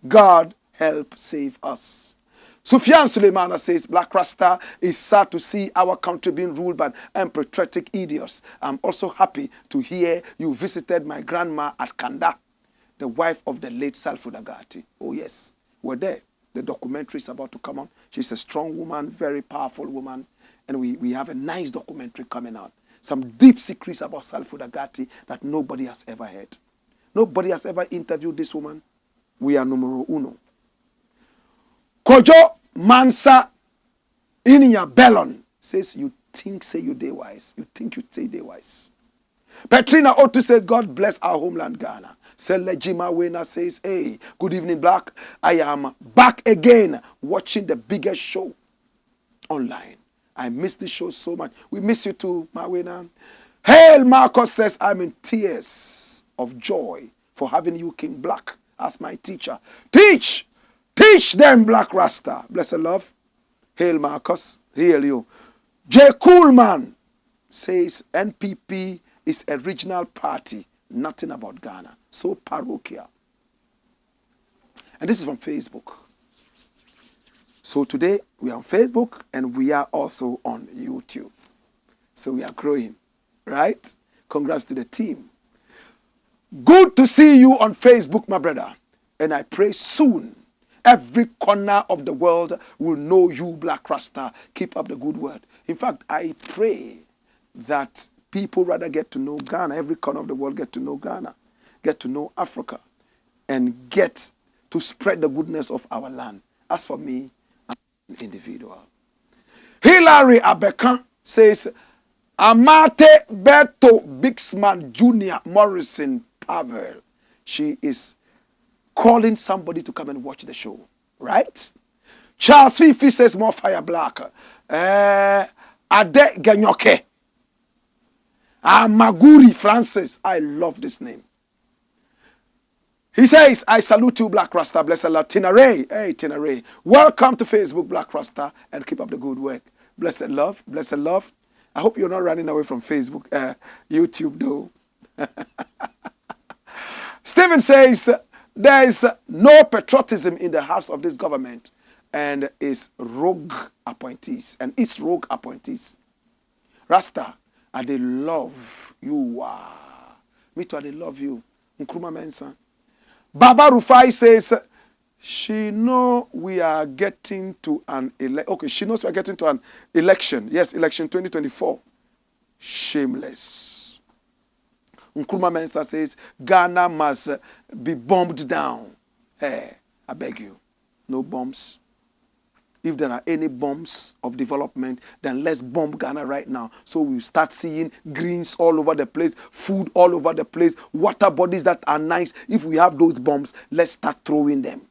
God help save us. Sufyan Suleimana says, Black Rasta is sad to see our country being ruled by patriotic idiots. I'm also happy to hear you visited my grandma at Kanda, the wife of the late Salfo Dagati. Oh yes, we're there. The documentary is about to come on. She's a strong woman, very powerful woman. And we have a nice documentary coming out. Some deep secrets about Salfo Dagati that nobody has ever heard. Nobody has ever interviewed this woman. We are numero uno. Kojo Mansa Inia Bellon says, you think say you day wise. You think you say day wise. Petrina Otu says, God bless our homeland Ghana. Selejima Wena says, hey, good evening, Blakk. I am back again watching the biggest show online. I miss the show so much. We miss you too, Mawena. Hail Marcos says, I'm in tears of joy for having you, King Blakk, as my teacher. Teach them, Black Rasta. Blessed love. Hail Marcos. Hail you. J. Coolman says, NPP is a regional party. Nothing about Ghana. So parochial. And this is from Facebook. So today we are on Facebook and we are also on YouTube. So we are growing, right? Congrats to the team. Good to see you on Facebook, my brother. And I pray soon every corner of the world will know you, Blakk Rasta. Keep up the good word. In fact, I pray that people rather get to know Ghana, every corner of the world get to know Ghana, get to know Africa, and get to spread the goodness of our land. As for me, I'm an individual. Hilary Abeka says, Amate Beto Bixman Jr. Morrison Pavel. She is calling somebody to come and watch the show, right? Charles Fifi says, more fire, Blakk. Ade Ganyoke. Maguri Francis. I love this name. He says, I salute you, Blakk Rasta. Bless Allah. Tina Ray. Hey, Tina Ray. Welcome to Facebook, Blakk Rasta, and keep up the good work. Blessed love. Blessed love. I hope you're not running away from Facebook, YouTube, though. Stephen says, there is no patriotism in the hearts of this government and its rogue appointees. Rasta, I they love you. Me too, I they love you. Nkrumah Mensah. Baba Rufai says, she knows we are getting to an election. Yes, election 2024. Shameless. Nkrumah Mensah says, Ghana must be bombed down. Hey, I beg you, no bombs. If there are any bombs of development, then let's bomb Ghana right now. So we start seeing greens all over the place, food all over the place, water bodies that are nice. If we have those bombs, let's start throwing them.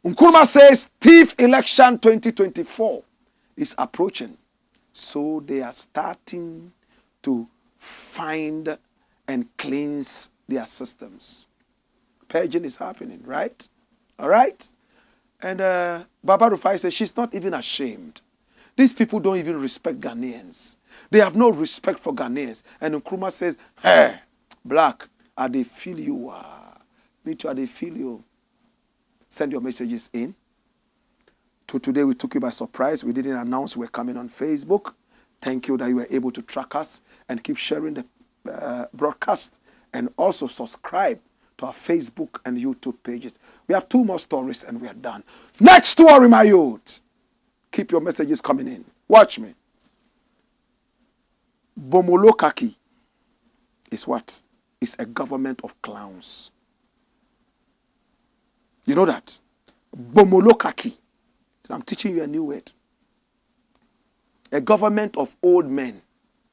Nkrumah says, thief election 2024 is approaching. So they are starting to find and cleanse their systems. Purging is happening, right? All right? And Baba Rufai says she's not even ashamed. These people don't even respect Ghanaians. They have no respect for Ghanaians. And Nkrumah says, hey, Blakk, I they feel you. Me too, I they feel you. Send your messages in. Today we took you by surprise. We didn't announce we're coming on Facebook. Thank you that you were able to track us and keep sharing the broadcast. And also subscribe to our Facebook and YouTube pages. We have 2 more stories and we are done. Next story, my youth. Keep your messages coming in. Watch me. Bomolocharchy is what? It's a government of clowns. You know that? Bomolocharchy. So I'm teaching you a new word. A government of old men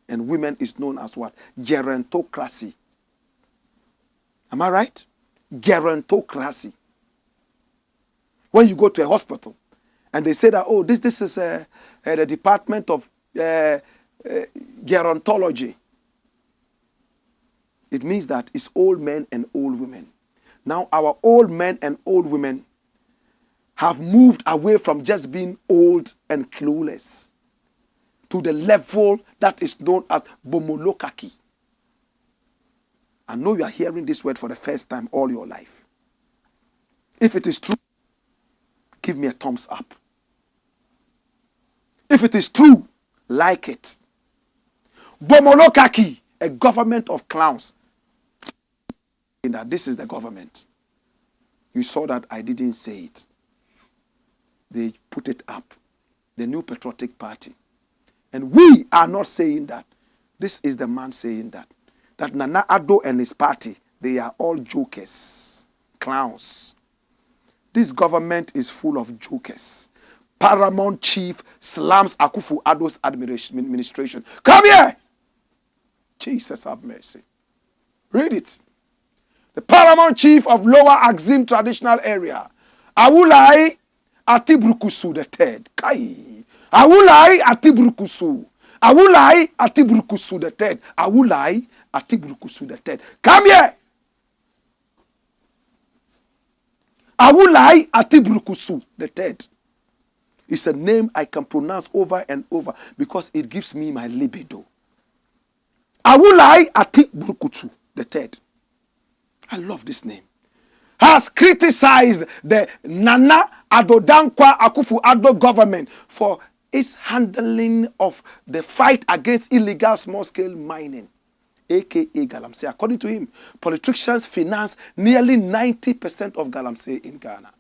and women is known as what? Gerontocracy. Am I right? Gerontocracy. When you go to a hospital and they say that, oh, this is the department of gerontology. It means that it's old men and old women. Now our old men and old women have moved away from just being old and clueless to the level that is known as Bomolocharchy. I know you are hearing this word for the first time all your life. If it is true, give me a thumbs up. If it is true, like it. Bomolocharchy, a government of clowns. In that this is the government. You saw that I didn't say it. They put it up. The New Patriotic Party. And we are not saying that. This is the man saying that. That Nana Addo and his party, they are all jokers, clowns. This government is full of jokers. Paramount Chief slams Akufo Addo's administration. Come here! Jesus have mercy. Read it. The Paramount Chief of Lower Axim Traditional Area, Awulai Atibrukusu III. Kai. Awulai Atibrukusu. Awulai Atibrukusu III. Awulai Atibrukusu III. Come here. Awulai Atibrukusu III. It's a name I can pronounce over and over because it gives me my libido. Awulai Atibrukusu III. I love this name. Has criticized the Nana Addo Dankwa Akufo Addo government for its handling of the fight against illegal small-scale mining. aka Galamsey. According to him, politicians finance nearly 90% of Galamsey in Ghana.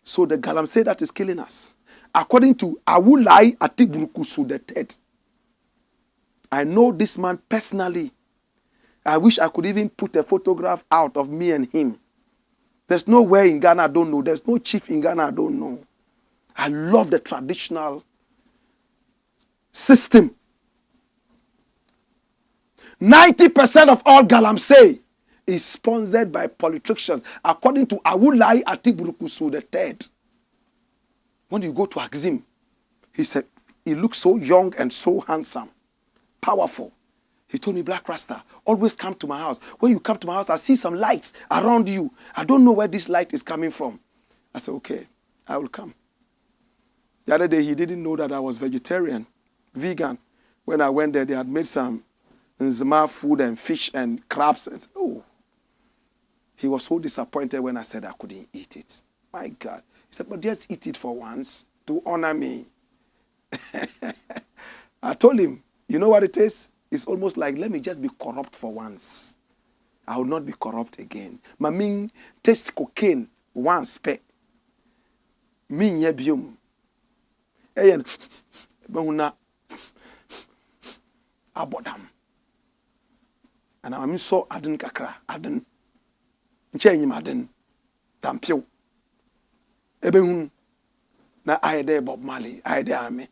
So the Galamsey that is killing us. According to Awulai Atiburukusu III, I know this man personally. I wish I could even put a photograph out of me and him. There's nowhere in Ghana I don't know. There's no chief in Ghana I don't know. I love the traditional system. 90% of all Galamsey is sponsored by politicians, according to Awulai Atiburukusu III. When you go to Axim, he said, he looks so young and so handsome, powerful. He told me, Black Rasta, always come to my house. When you come to my house, I see some lights around you. I don't know where this light is coming from. I said, okay, I will come. The other day, he didn't know that I was vegetarian, vegan. When I went there, they had made some nzima food and fish and crabs. And oh, he was so disappointed when I said I couldn't eat it. My God. He said, but just eat it for once to honor me. I told him, you know what it is? It's almost like, let me just be corrupt for once. I will not be corrupt again. Maming taste cocaine once pe. Min ye bium. Eyen bahuna abodam. And I mean so aden kakra, aden. Nche nyim aden. Tampio. Ebe hun na ayede Bob Marley, ayede ame.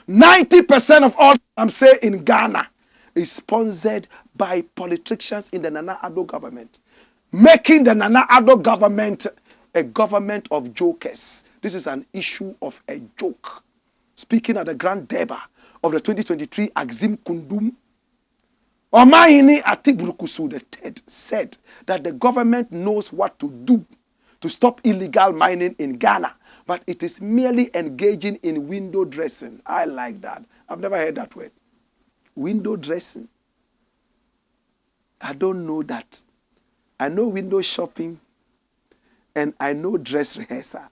90% of all I'm saying in Ghana is sponsored by politicians in the Nana Addo government, making the Nana Addo government a government of jokers. This is an issue of a joke. Speaking at the Grand Deba of the 2023 Axim Kundum, Omayini Atiburukusu III said that the government knows what to do to stop illegal mining in Ghana, but it is merely engaging in window dressing. I like that. I've never heard that word. Window dressing. I don't know that. I know window shopping and I know dress rehearsal,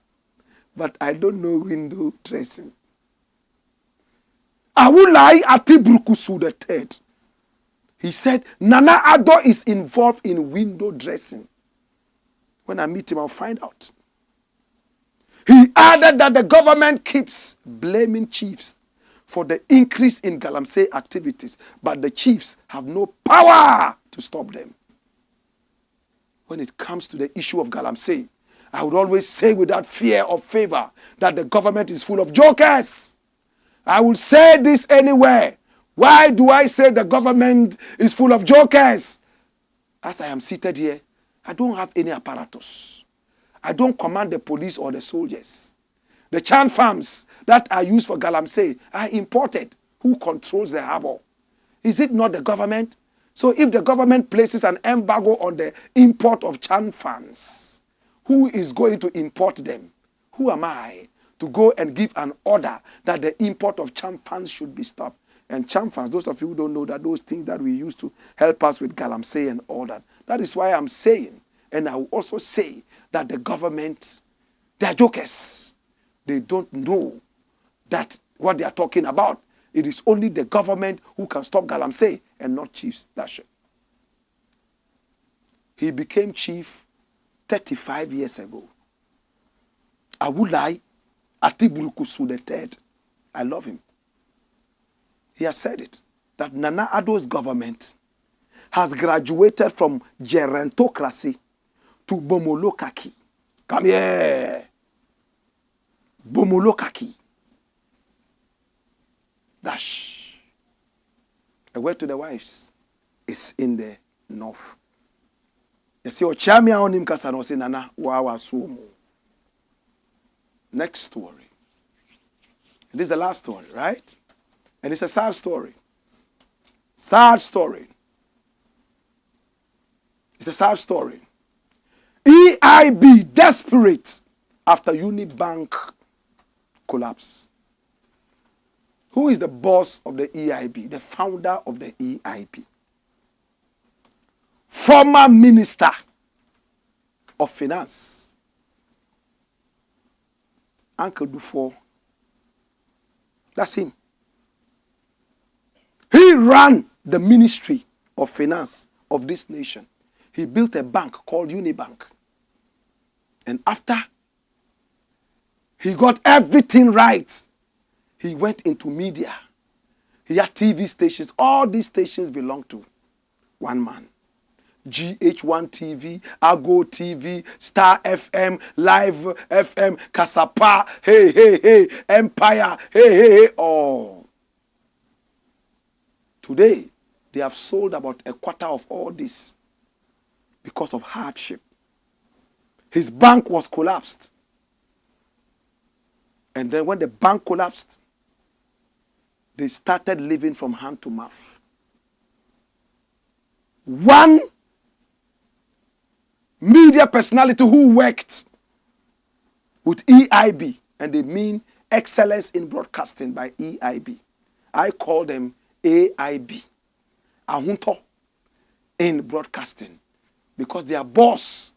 but I don't know window dressing. Awulai Atiburukusu III. He said, Nana Addo is involved in window dressing. When I meet him, I'll find out. He added that the government keeps blaming chiefs for the increase in Galamsey activities, but the chiefs have no power to stop them. When it comes to the issue of Galamsey, I would always say without fear or favor that the government is full of jokers. I will say this anywhere. Why do I say the government is full of jokers? As I am seated here, I don't have any apparatus. I don't command the police or the soldiers. The chan farms that are used for Galamsey are imported. Who controls the harbor? Is it not the government? So if the government places an embargo on the import of chan farms, who is going to import them? Who am I to go and give an order that the import of chan farms should be stopped? And chan farms, those of you who don't know that those things that we use to help us with Galamsey and all that. That is why I'm saying, and I will also say, that the government, they are jokers. They don't know that what they are talking about. It is only the government who can stop Galamsey and not chiefs. That's it. He became chief 35 years ago. Awulai Atiburukusu III. I love him. He has said it, that Nana Addo's government has graduated from gerontocracy to Bomolocharchy. Come here. Bomolocharchy. Dash. A word to the wives is in the north. You see, Ochamia on him kasano say Nana wawa sumo. Next story. This is the last story, right? And it's a sad story. Sad story. It's a sad story. EIB desperate after UNIBANK collapse. Who is the boss of the EIB? The founder of the EIB. Former Minister of Finance. Uncle Dufo. That's him. He ran the ministry of finance of this nation. He built a bank called UNIBANK. And after he got everything right, he went into media. He had TV stations. All these stations belong to one man. GH1 TV, Ago TV, Star FM, Live FM, Kasapa, hey, hey, hey, Empire, hey, hey, hey, all. Today, they have sold about a quarter of all this because of hardship. His bank was collapsed. And then when the bank collapsed, they started living from hand to mouth. One media personality who worked with EIB, and they mean excellence in broadcasting by EIB. I call them AIB, Ahunto in broadcasting, because their boss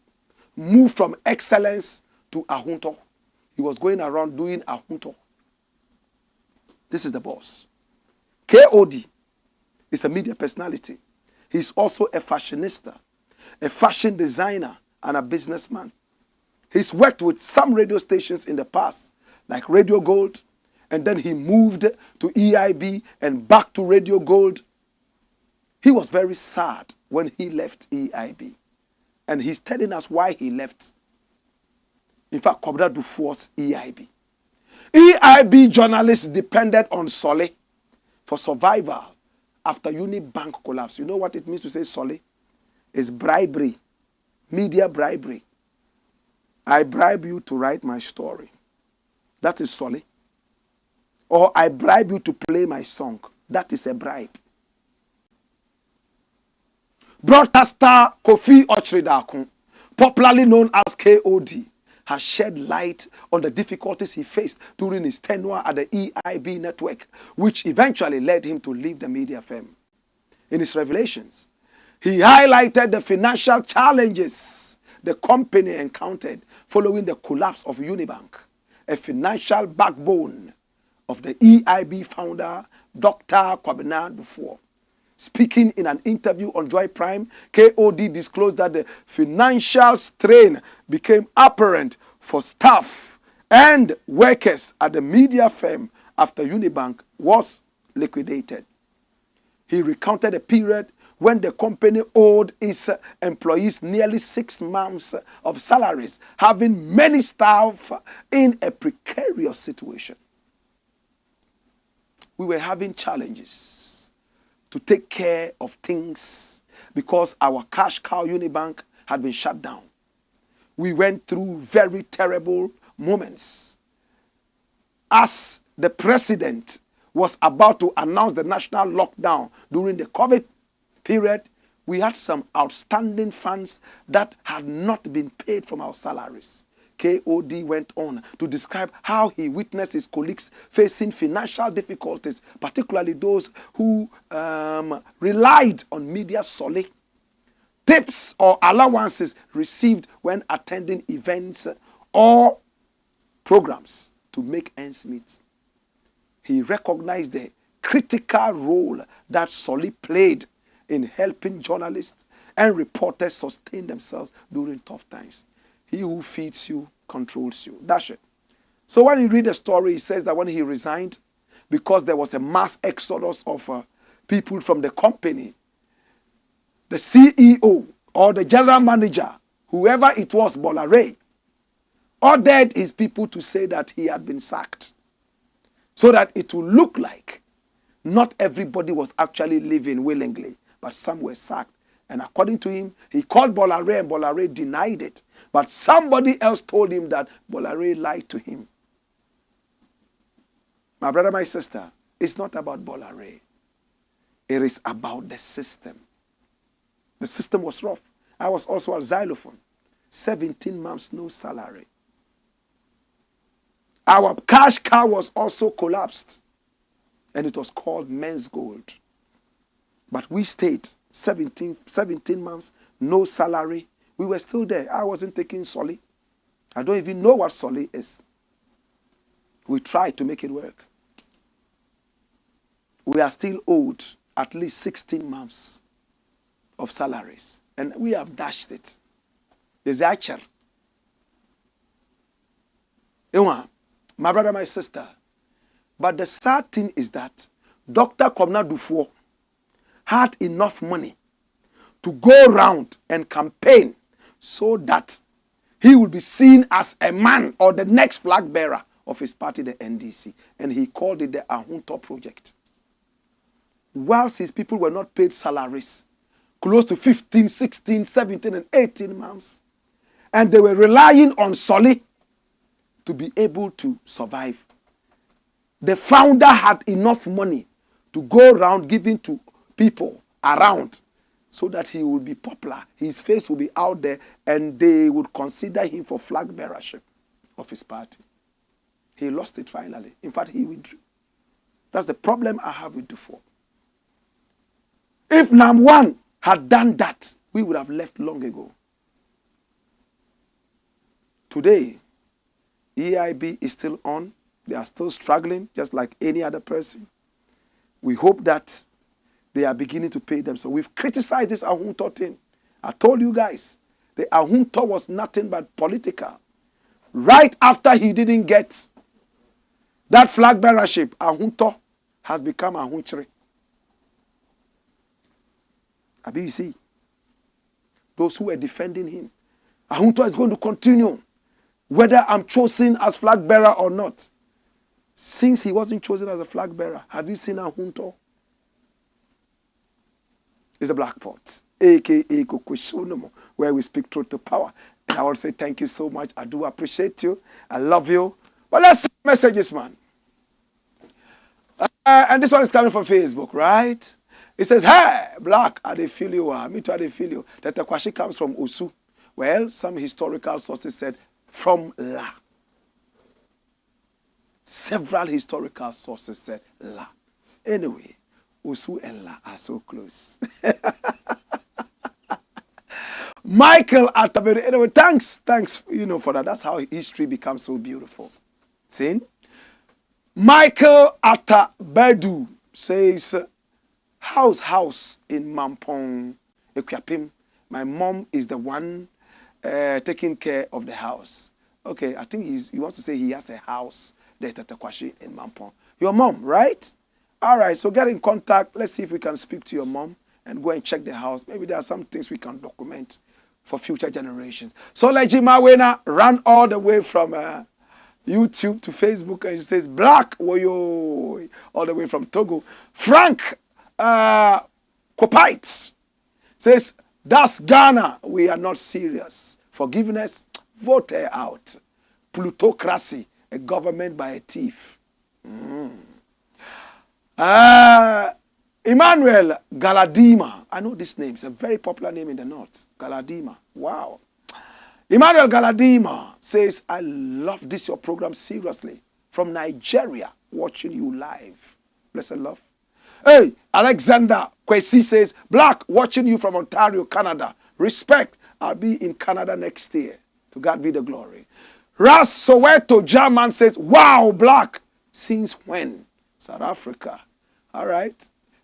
moved from excellence to Ahunto. He was going around doing Ahunto. This is the boss. KOD is a media personality. He's also a fashionista, a fashion designer, and a businessman. He's worked with some radio stations in the past, like Radio Gold, and then he moved to EIB and back to Radio Gold. He was very sad when he left EIB. And he's telling us why he left. In fact, Kobra do force EIB. EIB journalists depended on Solly for survival after UNIBANK collapse. You know what it means to say Solly? It's bribery, media bribery. I bribe you to write my story. That is Solly. Or I bribe you to play my song. That is a bribe. Broadcaster Kofi Ochridakun, popularly known as KOD, has shed light on the difficulties he faced during his tenure at the EIB network, which eventually led him to leave the media firm. In his revelations, he highlighted the financial challenges the company encountered following the collapse of UNIBANK, a financial backbone of the EIB founder, Dr. Kwabena Dufour. Speaking in an interview on Joy Prime, KOD disclosed that the financial strain became apparent for staff and workers at the media firm after UNIBANK was liquidated. He recounted a period when the company owed its employees nearly 6 months of salaries, having many staff in a precarious situation. We were having challenges to take care of things because our cash cow UNIBANK had been shut down. We went through very terrible moments. As the president was about to announce the national lockdown during the COVID period, we had some outstanding funds that had not been paid from our salaries. KOD went on to describe how he witnessed his colleagues facing financial difficulties, particularly those who relied on media solely, tips or allowances received when attending events or programs to make ends meet. He recognized the critical role that Solly played in helping journalists and reporters sustain themselves during tough times. He who feeds you controls you. That's it. So when you read the story, he says that when he resigned, because there was a mass exodus of people from the company, the CEO or the general manager, whoever it was, Bolare, ordered his people to say that he had been sacked, so that it will look like not everybody was actually living willingly, but some were sacked. And according to him, he called Bolare and Bolare denied it. But somebody else told him that Bolare lied to him. My brother, my sister, it's not about Bolare. It is about the system. The system was rough. I was also a xylophone. 17 months, no salary. Our cash cow was also collapsed. And it was called Men's Gold. But we stayed 17 months, no salary. We were still there. I wasn't taking Solly. I don't even know what Solly is. We tried to make it work. We are still owed at least 16 months of salaries. And we have dashed it. There's actual. My brother, my sister. But the sad thing is that Dr. Kwabena Dufour had enough money to go around and campaign so that he will be seen as a man or the next flag bearer of his party, the NDC. And he called it the Ahunto Project. Whilst his people were not paid salaries, close to 15, 16, 17, and 18 months, and they were relying on Solly to be able to survive. The founder had enough money to go around giving to people around so that he would be popular. His face would be out there and they would consider him for flag bearership of his party. He lost it finally. In fact, he withdrew. That's the problem I have with Dufour. If Nam1 had done that, we would have left long ago. Today, EIB is still on. They are still struggling, just like any other person. We hope that they are beginning to pay them. So we've criticized this Ahunto thing. I told you guys, the Ahunto was nothing but political. Right after he didn't get that flag bearership, Ahunto has become Ahunchre. Abi, you see, those who were defending him, Ahunto is going to continue, whether I'm chosen as flag bearer or not. Since he wasn't chosen as a flag bearer, have you seen Ahunto? It's a black pot, a.k.a. Kokushonomo, where we speak truth to power. And I want to say thank you so much. I do appreciate you. I love you. But let's see messages, man. And this one is coming from Facebook, right? It says, hey, Blakk, I dey feel you. Me too, I dey feel you. That the Kwashi comes from Osu. Well, some historical sources said from La. Several historical sources said La. Anyway, Osu and La are so close. Michael Atabere. Anyway, thanks, for that. That's how history becomes so beautiful. See? Michael Atabedu says, house in Mampong, Equiapim. My mom is the one taking care of the house. Okay, I think he wants to say he has a house there at Tatakwashi in Mampong. Your mom, right? All right, so get in contact. Let's see if we can speak to your mom and go and check the house. Maybe there are some things we can document for future generations. So Lejima Wena ran all the way from YouTube to Facebook and she says, Blakk, woyo, all the way from Togo. Frank Kopites says, that's Ghana. We are not serious. Forgiveness, vote her out. Plutocracy, a government by a thief. Emmanuel Galadima. I know this name. It's a very popular name in the north. Galadima. Wow. Emmanuel Galadima says, I love this your program seriously. From Nigeria, watching you live. Blessed love. Hey, Alexander Kwesi says, Blakk, watching you from Ontario, Canada. Respect. I'll be in Canada next year. To God be the glory. Ras Soweto German says, wow, Blakk. Since when? South Africa. All right.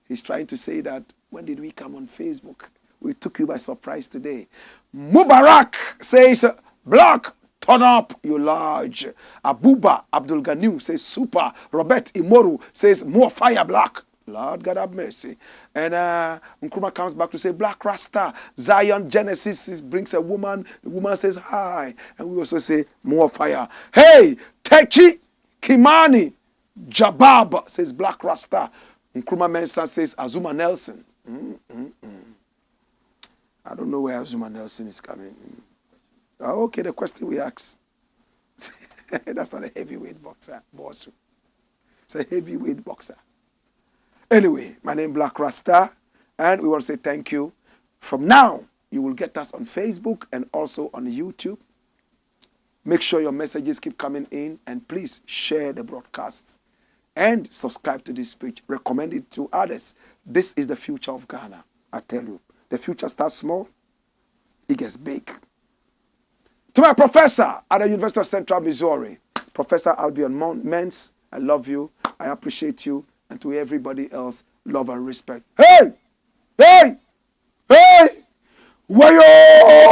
He's trying to say that, when did we come on Facebook? We took you by surprise today. Mubarak says, Blakk, turn up, you large. Abuba Abdul Ganiu says, super. Robert Imoru says, more fire, Blakk. Lord God have mercy. And Nkrumah comes back to say, Black Rasta. Zion Genesis brings a woman. The woman says, hi. And we also say, more fire. Hey, Techi Kimani Jabab says, Black Rasta. Nkrumah Mensah says, Azuma Nelson. I don't know where Azuma Nelson is coming. Oh, okay, the question we asked. That's not a heavyweight boxer, boss. It's a heavyweight boxer. Anyway, my name is Black Rasta, and we want to say thank you. From now, you will get us on Facebook and also on YouTube. Make sure your messages keep coming in, and please share the broadcast and subscribe to this page. Recommend it to others. This is the future of Ghana. I tell you, the future starts small, it gets big. To my professor at the University of Central Missouri, Professor Albion Mens, I love you, I appreciate you, and to everybody else, love and respect. Hey! Hey! Hey! Wayo!